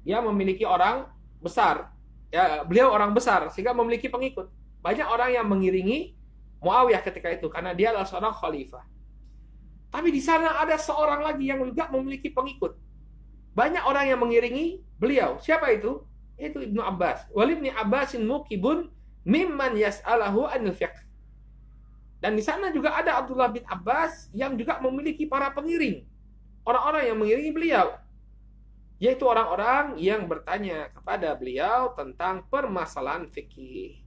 Dia memiliki orang besar. Ya, beliau orang besar sehingga memiliki pengikut. Banyak orang yang mengiringi Muawiyah ketika itu karena dia adalah seorang khalifah. Tapi di sana ada seorang lagi yang juga memiliki pengikut. Banyak orang yang mengiringi beliau. Siapa itu? Itu Ibnu Abbas. Wal Ibni Abbasin muqibun mimman yas'alahu anil fiqh. Dan di sana juga ada Abdullah bin Abbas yang juga memiliki para pengiring. Orang-orang yang mengiringi beliau. Yaitu orang-orang yang bertanya kepada beliau tentang permasalahan fikih.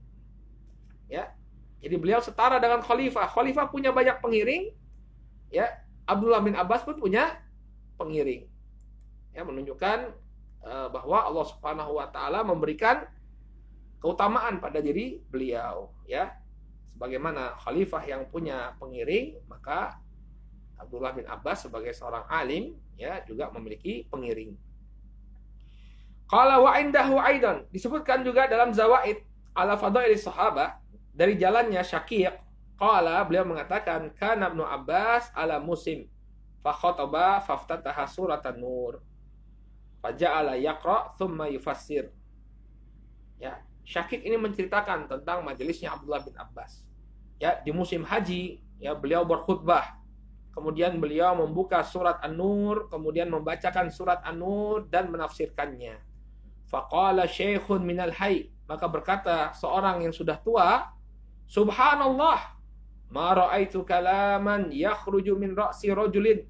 Ya. Jadi beliau setara dengan khalifah. Khalifah punya banyak pengiring. Ya, Abdullah bin Abbas pun punya pengiring. Ya, menunjukkan bahwa Allah Subhanahu wa taala memberikan keutamaan pada diri beliau, ya. Sebagaimana khalifah yang punya pengiring, maka Abdullah bin Abbas sebagai seorang alim ya juga memiliki pengiring. Qala wa indahu aidan, disebutkan juga dalam Zawaid ala Fadail Sahabah dari jalannya Syaqiq. Qala, beliau mengatakan kana Ibnu Abbas ala musim fa khataba faftataha suratan nur faja'ala yaqra thumma yufassir. Ya, Syaqiq ini menceritakan tentang majelisnya Abdullah bin Abbas. Ya, di musim haji ya beliau berkhutbah. Kemudian beliau membuka surat An-Nur, kemudian membacakan surat An-Nur dan menafsirkannya. Faqala syekhun minal hayy, maka berkata seorang yang sudah tua, subhanallah, ma ra'aitu kalaman yakhruju min ra'si rajulin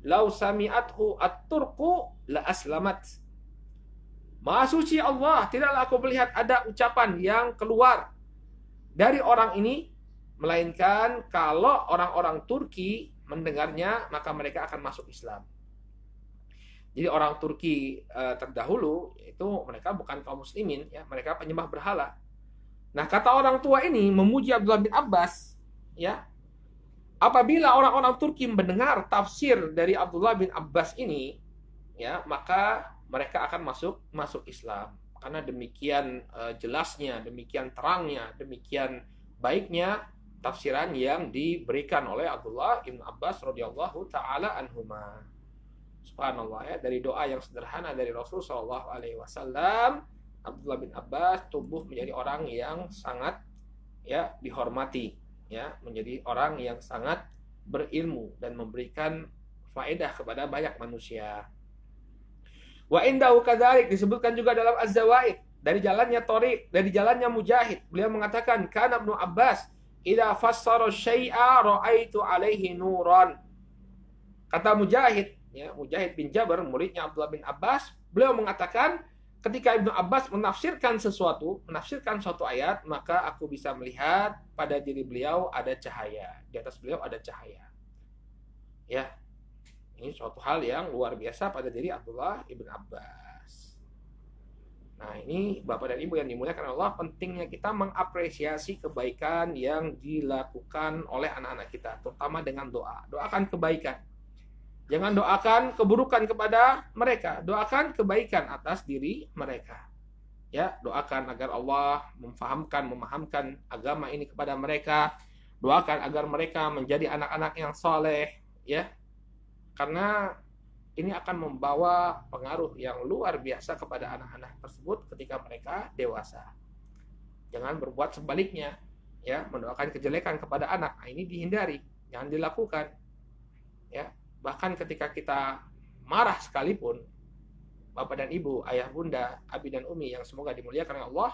law sami'athu at-turqu la aslamat. Maha suci Allah, tidaklah aku melihat ada ucapan yang keluar dari orang ini, melainkan kalau orang-orang Turki mendengarnya, maka mereka akan masuk Islam. Jadi orang Turki terdahulu itu mereka bukan kaum muslimin, ya, mereka penyembah berhala. Nah, kata orang tua ini memuji Abdullah bin Abbas, ya. Apabila orang-orang Turki mendengar tafsir dari Abdullah bin Abbas ini, ya, maka mereka akan masuk Islam. Karena demikian jelasnya, demikian terangnya, demikian baiknya tafsiran yang diberikan oleh Abdullah bin Abbas radhiyallahu taala anhuma. Subhanallah, ya, dari doa yang sederhana dari Rasul sallallahu alaihi wasallam, Abdullah bin Abbas tumbuh menjadi orang yang sangat ya dihormati, ya, menjadi orang yang sangat berilmu dan memberikan faedah kepada banyak manusia. Wa indahu kadzalik, disebutkan juga dalam Az-Zawaid dari jalannya Thariq, dari jalannya Mujahid, beliau mengatakan kana Ibnu Abbas idza fassara syai'a ra'aitu alaihi nuran. Kata Mujahid, ya, Mujahid bin Jabr, muridnya Abdullah bin Abbas, beliau mengatakan ketika Ibnu Abbas menafsirkan suatu ayat, maka aku bisa melihat pada diri beliau ada cahaya, di atas beliau ada cahaya. Ya. Ini suatu hal yang luar biasa pada diri Abdullah ibn Abbas. Nah, ini Bapak dan Ibu yang dimuliakan Allah, pentingnya kita mengapresiasi kebaikan yang dilakukan oleh anak-anak kita, terutama dengan doa. Doakan kebaikan. Jangan doakan keburukan kepada mereka, doakan kebaikan atas diri mereka. Ya, doakan agar Allah memahamkan agama ini kepada mereka. Doakan agar mereka menjadi anak-anak yang soleh, ya. Karena ini akan membawa pengaruh yang luar biasa kepada anak-anak tersebut ketika mereka dewasa. Jangan berbuat sebaliknya, ya, mendoakan kejelekan kepada anak. Nah, ini dihindari, jangan dilakukan. Ya, bahkan ketika kita marah sekalipun, Bapak dan Ibu, ayah bunda, abi dan umi yang semoga dimuliakan oleh Allah,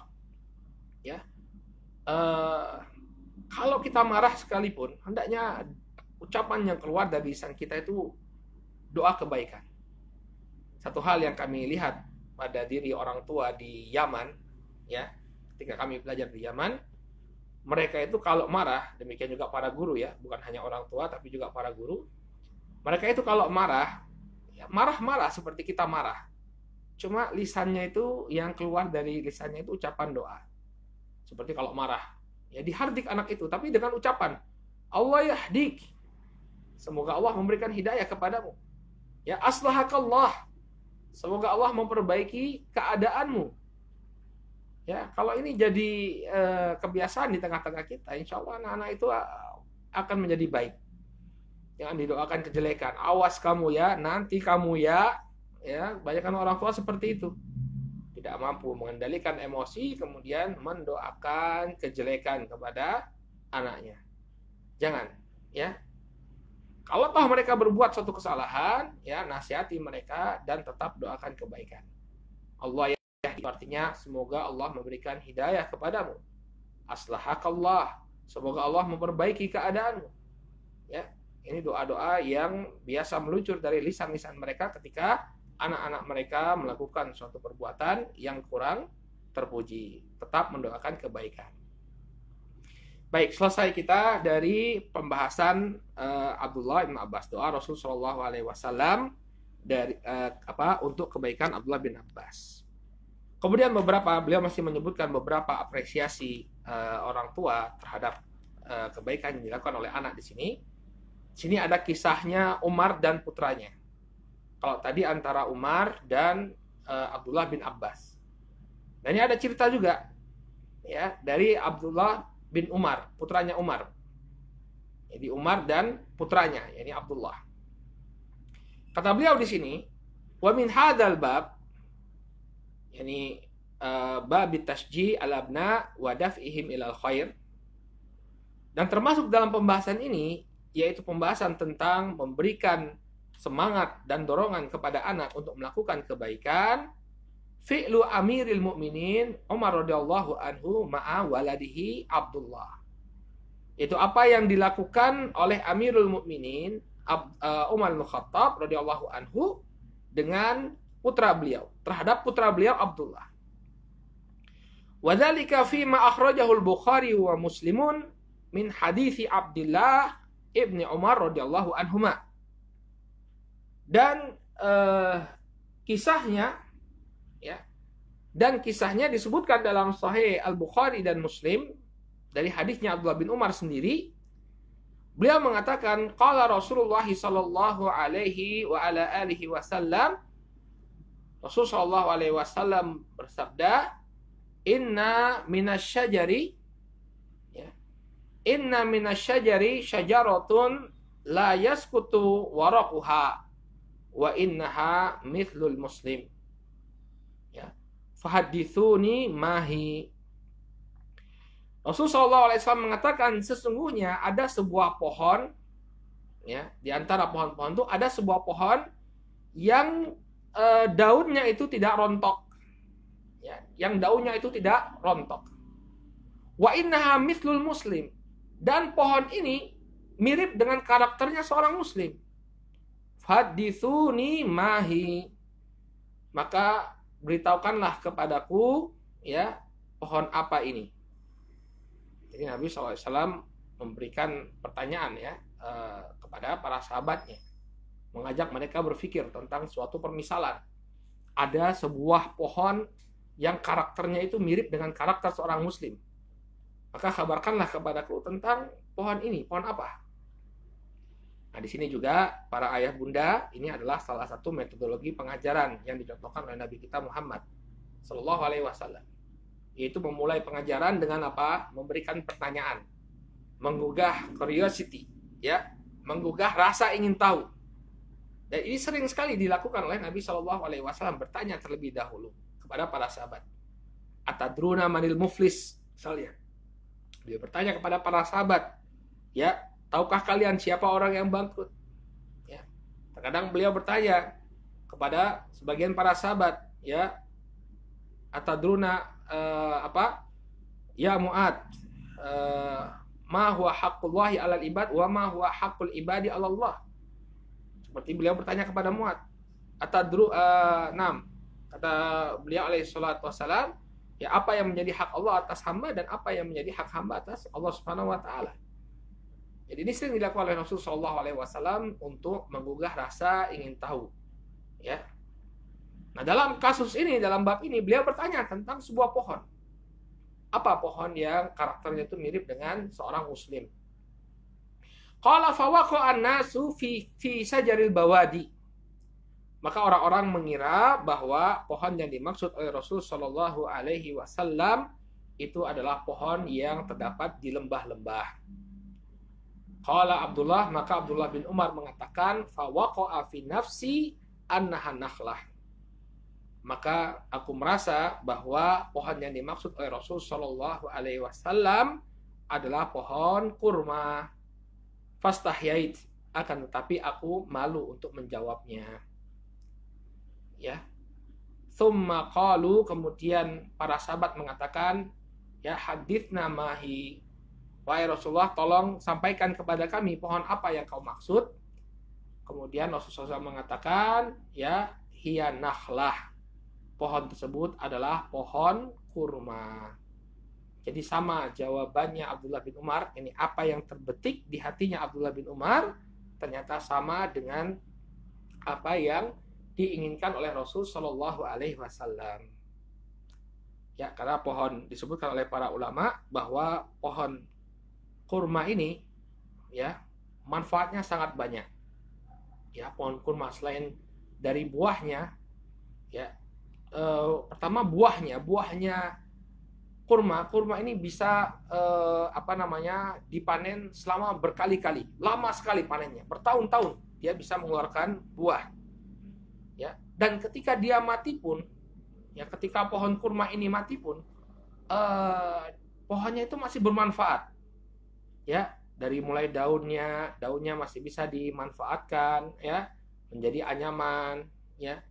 ya, kalau kita marah sekalipun, hendaknya ucapan yang keluar dari lisan kita itu doa kebaikan. Satu hal yang kami lihat pada diri orang tua di Yaman, ya, ketika kami belajar di Yaman, mereka itu kalau marah, demikian juga para guru, ya, bukan hanya orang tua tapi juga para guru, mereka itu kalau marah, ya, marah-marah seperti kita marah. Cuma lisannya itu, yang keluar dari lisannya itu ucapan doa. Seperti kalau marah, ya, dihardik anak itu, tapi dengan ucapan Allah yahdik, semoga Allah memberikan hidayah kepadamu. Ya, aslahakallah, semoga Allah memperbaiki keadaanmu. Ya, kalau ini jadi kebiasaan di tengah-tengah kita, insya Allah anak-anak itu akan menjadi baik. Jangan didoakan kejelekan. Awas kamu ya, nanti kamu ya. Ya, banyak orang tua seperti itu. Tidak mampu mengendalikan emosi, kemudian mendoakan kejelekan kepada anaknya. Jangan, ya. Kalau toh mereka berbuat suatu kesalahan, ya, nasihati mereka dan tetap doakan kebaikan. Allah ya, artinya semoga Allah memberikan hidayah kepadamu. Aslahakallah, semoga Allah memperbaiki keadaanmu. Ya, ini doa-doa yang biasa meluncur dari lisan-lisan mereka ketika anak-anak mereka melakukan suatu perbuatan yang kurang terpuji. Tetap mendoakan kebaikan. Baik, selesai kita dari pembahasan Abdullah bin Abbas, doa Rasulullah SAW dari untuk kebaikan Abdullah bin Abbas. Kemudian beliau masih menyebutkan beberapa apresiasi orang tua terhadap kebaikan yang dilakukan oleh anak di sini. Di sini ada kisahnya Umar dan putranya. Kalau tadi antara Umar dan Abdullah bin Abbas. Dan ini ada cerita juga, ya, dari Abdullah bin Umar, putranya Umar. Jadi Umar dan putranya, yakni Abdullah. Kata beliau di sini, wa min hadzal bab, yakni bab tasji' al-abna wa daf'ihim ilal khair. Dan termasuk dalam pembahasan ini, yaitu pembahasan tentang memberikan semangat dan dorongan kepada anak untuk melakukan kebaikan, fi'lu amiril mu'minin Umar radhiyallahu anhu ma'a waladihi Abdullah. Itu apa yang dilakukan oleh Amirul Mukminin Umar bin Khattab radhiyallahu anhu dengan putra beliau, terhadap putra beliau Abdullah. Wadzalika fi ma akhrajahu al-Bukhari wa Muslimun min hadithi Abdullah ibni Umar radhiyallahu anhuma. Dan kisahnya, ya, dan kisahnya disebutkan dalam Sahih Al-Bukhari dan Muslim dari hadisnya Abdullah bin Umar sendiri. Beliau mengatakan, qala Rasulullah sallallahu alaihi wa ala alihi wasallam, Rasul sallallahu alaihi wasallam bersabda, inna minasyajari, ya, inna minasyajari syajaratun la yaskutu waraquha wa innaha mithlul muslim. Ya. Fahadithuni mahi. Rasulullah SAW mengatakan sesungguhnya ada sebuah pohon, ya, di antara pohon-pohon itu ada sebuah pohon yang daunnya itu tidak rontok, ya, yang daunnya itu tidak rontok. Wa innaha mithlul muslim, dan pohon ini mirip dengan karakternya seorang muslim. Hadithuni mahi, maka beritahukanlah kepadaku, ya, pohon apa ini. Jadi Nabi SAW memberikan pertanyaan, ya, kepada para sahabatnya, mengajak mereka berpikir tentang suatu permisalan. Ada sebuah pohon yang karakternya itu mirip dengan karakter seorang muslim, maka kabarkanlah kepadaku tentang pohon ini, pohon apa. Nah, di sini juga para ayah bunda, ini adalah salah satu metodologi pengajaran yang dicontohkan oleh Nabi kita Muhammad Sallallahu Alaihi Wasallam. Yaitu memulai pengajaran dengan apa? Memberikan pertanyaan, menggugah curiosity, ya, menggugah rasa ingin tahu. Dan ini sering sekali dilakukan oleh Nabi Shallallahu Alaihi Wasallam, bertanya terlebih dahulu kepada para sahabat. Atadruna manil muflis, misalnya. Dia bertanya kepada para sahabat, ya, tahukah kalian siapa orang yang bangkrut? Ya. Terkadang beliau bertanya kepada sebagian para sahabat, ya, atadruna ya Mu'ad, ma huwa haqqullahi 'alal ibad wa ma huwa haqqul ibadi 'ala Allah. Seperti beliau bertanya kepada Mu'ad, kata beliau alaihi salatu wassalam, ya, apa yang menjadi hak Allah atas hamba dan apa yang menjadi hak hamba atas Allah Subhanahu wa taala. Jadi ini sering dilakukan oleh Rasulullah sallallahu alaihi wasallam untuk menggugah rasa ingin tahu, ya. Nah, dalam kasus ini, dalam bab ini, beliau bertanya tentang sebuah pohon. Apa pohon yang karakternya itu mirip dengan seorang muslim? Qala fawaqa'an nasu fi sajaril bawadi. Maka orang-orang mengira bahwa pohon yang dimaksud oleh Rasul sallallahu alaihi wasallam itu adalah pohon yang terdapat di lembah-lembah. Qala Abdullah, maka Abdullah bin Umar mengatakan fawaqa'a fi nafsi annaha nakhlah. Maka aku merasa bahwa pohon yang dimaksud oleh Rasul sallallahu alaihi wasallam adalah pohon kurma. Fastahyait, akan tetapi aku malu untuk menjawabnya. Ya. Tsumma qalu, kemudian para sahabat mengatakan, ya haditsna mahi. Wahai Rasulullah, tolong sampaikan kepada kami pohon apa yang kau maksud. Kemudian Rasulullah SAW mengatakan, ya hiya nakhlah. Pohon tersebut adalah pohon kurma. Jadi sama jawabannya Abdullah bin Umar. Ini apa yang terbetik di hatinya Abdullah bin Umar ternyata sama dengan apa yang diinginkan oleh Rasul Shallallahu Alaihi Wasallam. Ya, karena pohon disebutkan oleh para ulama bahwa pohon kurma ini, ya, manfaatnya sangat banyak. Ya, pohon kurma selain dari buahnya, ya, pertama buahnya kurma ini bisa dipanen selama berkali-kali, lama sekali panennya, bertahun-tahun dia bisa mengeluarkan buah, ya. Dan ketika dia mati pun, ya, ketika pohon kurma ini mati pun, pohonnya itu masih bermanfaat, ya, dari mulai daunnya masih bisa dimanfaatkan, ya, menjadi anyaman, ya.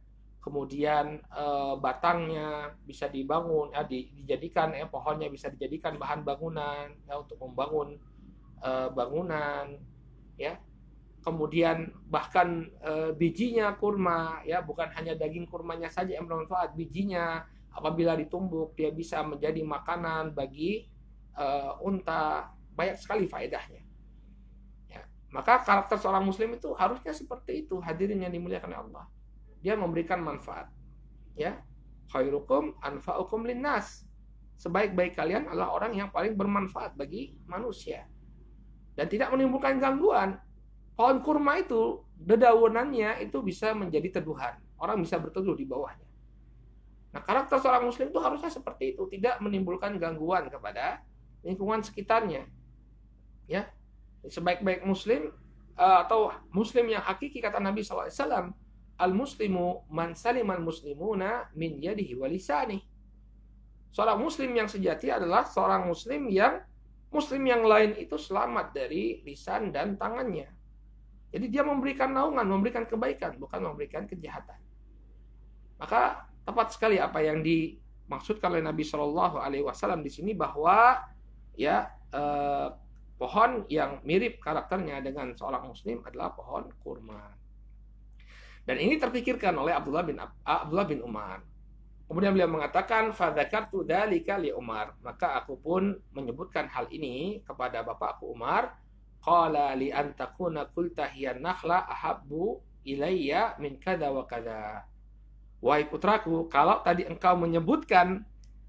Kemudian batangnya bisa dibangun, ya, dijadikan, ya, pohonnya bisa dijadikan bahan bangunan, ya, untuk membangun bangunan, ya. Kemudian bahkan bijinya kurma, ya, bukan hanya daging kurmanya saja yang bermanfaat, bijinya apabila ditumbuk dia bisa menjadi makanan bagi unta, banyak sekali faedahnya. Ya. Maka karakter seorang muslim itu harusnya seperti itu, hadirin yang dimuliakan oleh Allah. Dia memberikan manfaat, ya. Khairukum anfa'ukum linnas. Sebaik-baik kalian adalah orang yang paling bermanfaat bagi manusia dan tidak menimbulkan gangguan. Pohon kurma itu dedaunannya itu bisa menjadi teduhan, orang bisa berteduh di bawahnya. Nah, karakter seorang muslim itu harusnya seperti itu, tidak menimbulkan gangguan kepada lingkungan sekitarnya, ya. Sebaik-baik muslim atau muslim yang hakiki, kata Nabi SAW, al-muslimu man salimal muslimuna min yadihi wa lisanih. Seorang muslim yang sejati adalah seorang muslim yang lain itu selamat dari lisan dan tangannya. Jadi dia memberikan naungan, memberikan kebaikan, bukan memberikan kejahatan. Maka tepat sekali apa yang dimaksudkan oleh Nabi Shallallahu Alaihi Wasallam di sini, bahwa, ya, pohon yang mirip karakternya dengan seorang muslim adalah pohon kurma. Dan ini terpikirkan oleh Abdullah bin Umar. Kemudian beliau mengatakan, fadzakartu dzalika li Umar. Maka aku pun menyebutkan hal ini kepada bapakku Umar. Qala li an takuna qulta hiya nakhla ahabbu ilayya min kada wa kada. Wahai putraku, kalau tadi engkau menyebutkan,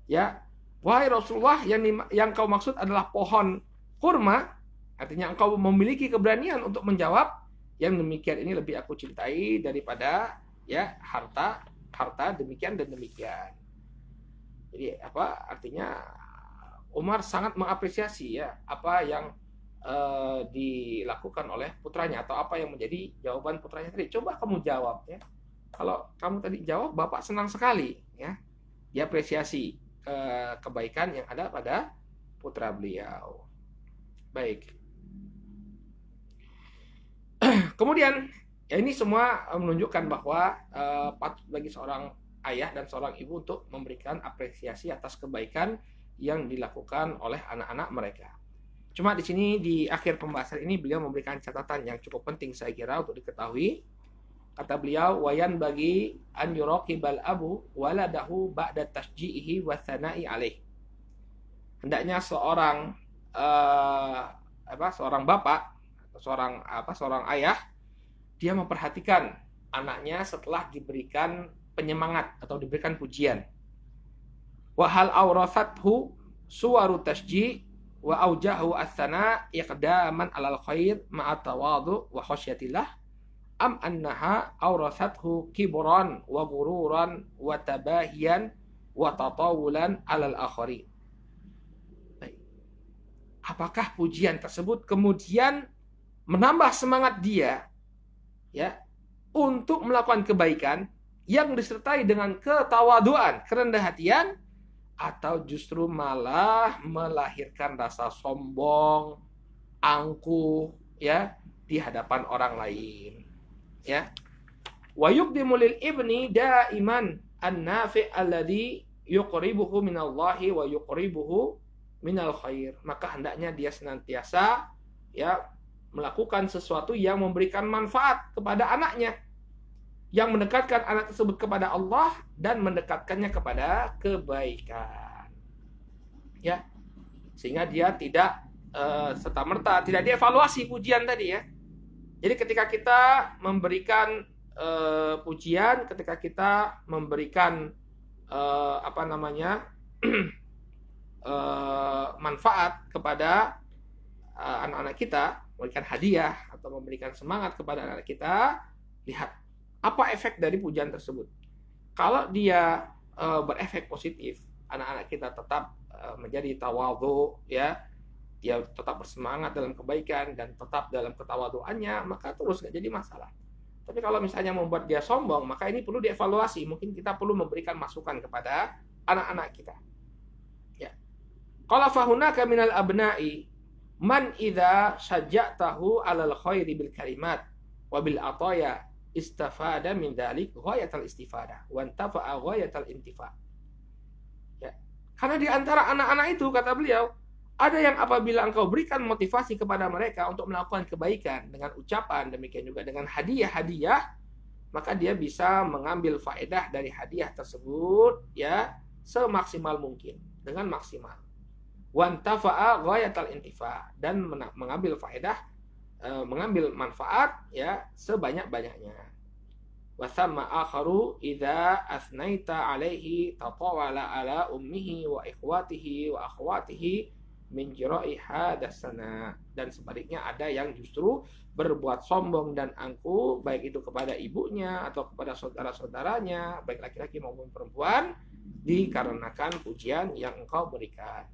ya, wahai Rasulullah, yang kau maksud adalah pohon kurma, artinya engkau memiliki keberanian untuk menjawab, yang demikian ini lebih aku cintai daripada, ya, harta demikian dan demikian. Jadi apa artinya Umar sangat mengapresiasi ya apa yang dilakukan oleh putranya atau apa yang menjadi jawaban putranya tadi. Coba kamu jawab ya. Kalau kamu tadi jawab, Bapak senang sekali ya. Dia apresiasi kebaikan yang ada pada putra beliau. Baik. Kemudian ya ini semua menunjukkan bahwa patut bagi seorang ayah dan seorang ibu untuk memberikan apresiasi atas kebaikan yang dilakukan oleh anak-anak mereka. Cuma di sini di akhir pembahasan ini beliau memberikan catatan yang cukup penting saya kira untuk diketahui. Kata beliau, wayan bagi an yuraqibal abu waladahu ba'da tasji'ihi wa thana'i alaih. Hendaknya seorang seorang bapak, seorang ayah, dia memperhatikan anaknya setelah diberikan penyemangat atau diberikan pujian. Wa hal awrathathu suwaru tasji' wa aujahu as-sana iqdaman 'alal khair ma'a tawadhu wa khasyatillah am annaha awrathathu kibran wa gururan wa tabahiyan wa tatawulan 'alal akharin. Apakah pujian tersebut kemudian menambah semangat dia ya untuk melakukan kebaikan yang disertai dengan ketawaduan, kerendahan hatian, atau justru malah melahirkan rasa sombong, angkuh ya di hadapan orang lain. Ya. Wa yuqdimu lil ibni daiman an-nafi' alladhi yuqribuhu minallahi wa yuqribuhu minal khair. Maka hendaknya dia senantiasa ya melakukan sesuatu yang memberikan manfaat kepada anaknya, yang mendekatkan anak tersebut kepada Allah dan mendekatkannya kepada kebaikan. Ya. Sehingga dia tidak serta-merta tidak dievaluasi pujian tadi ya. Jadi ketika kita memberikan pujian, ketika kita memberikan manfaat kepada anak-anak kita, memberikan hadiah atau memberikan semangat kepada anak kita, lihat apa efek dari pujian tersebut. Kalau dia berefek positif, anak-anak kita tetap menjadi tawadhu ya, dia tetap bersemangat dalam kebaikan dan tetap dalam ketawaduannya, maka terus nggak jadi masalah. Tapi kalau misalnya membuat dia sombong, maka ini perlu dievaluasi. Mungkin kita perlu memberikan masukan kepada anak-anak kita. Ya. Qala fahunaka minal abna'i man idza syaja'tahu 'alal khairi bil kalimat wa bil ataya istafada min dzalik ghayatal istifadah wa intafa'a ghayatal intifa'. Ya. Karena di antara anak-anak itu kata beliau, ada yang apabila engkau berikan motivasi kepada mereka untuk melakukan kebaikan dengan ucapan, demikian juga dengan hadiah-hadiah, maka dia bisa mengambil faedah dari hadiah tersebut ya semaksimal mungkin, dengan maksimal. Wantafa'a ghayatal intifa, dan mengambil faedah, mengambil manfaat ya sebanyak-banyaknya. Wa thamma akharu idza asnaita alaihi tatawala ala ummihi wa ikhwatihi wa akhwatihi min jira'i hadatsana. Dan sebaliknya ada yang justru berbuat sombong dan angkuh baik itu kepada ibunya atau kepada saudara-saudaranya, baik laki-laki maupun perempuan, dikarenakan pujian yang engkau berikan.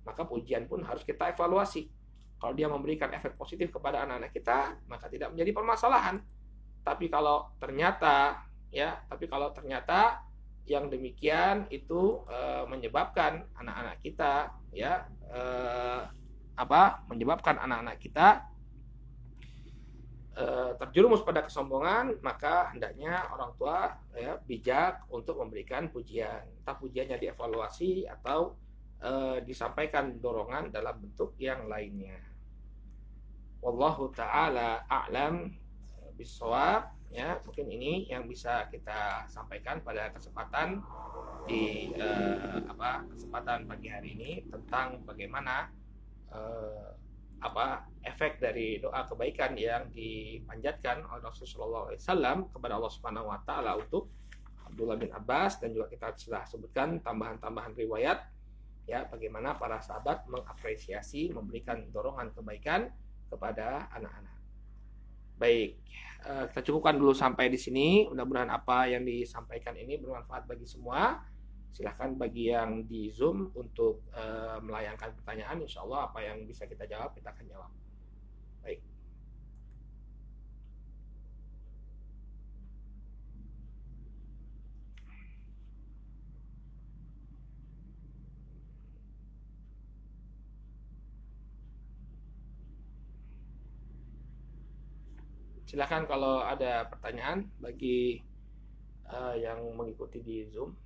Maka pujian pun harus kita evaluasi. Kalau dia memberikan efek positif kepada anak-anak kita, maka tidak menjadi permasalahan. Tapi kalau ternyata yang demikian itu menyebabkan anak-anak kita ya menyebabkan anak-anak kita terjerumus pada kesombongan, maka hendaknya orang tua ya bijak untuk memberikan pujian. Entah pujiannya dievaluasi atau disampaikan dorongan dalam bentuk yang lainnya. Wallahu ta'ala a'lam bisawab. Ya, mungkin ini yang bisa kita sampaikan pada kesempatan di kesempatan pagi hari ini tentang bagaimana efek dari doa kebaikan yang dipanjatkan oleh Rasulullah SAW kepada Allah Subhanahu Wa Taala untuk Abdullah bin Abbas, dan juga kita sudah sebutkan tambahan-tambahan riwayat ya bagaimana para sahabat mengapresiasi, memberikan dorongan kebaikan kepada anak-anak. Baik, kita cukupkan dulu sampai di sini. Mudah-mudahan apa yang disampaikan ini bermanfaat bagi semua. Silahkan bagi yang di Zoom untuk melayangkan pertanyaan. Insya Allah apa yang bisa kita jawab, kita akan jawab. Baik. Silahkan kalau ada pertanyaan bagi yang mengikuti di Zoom.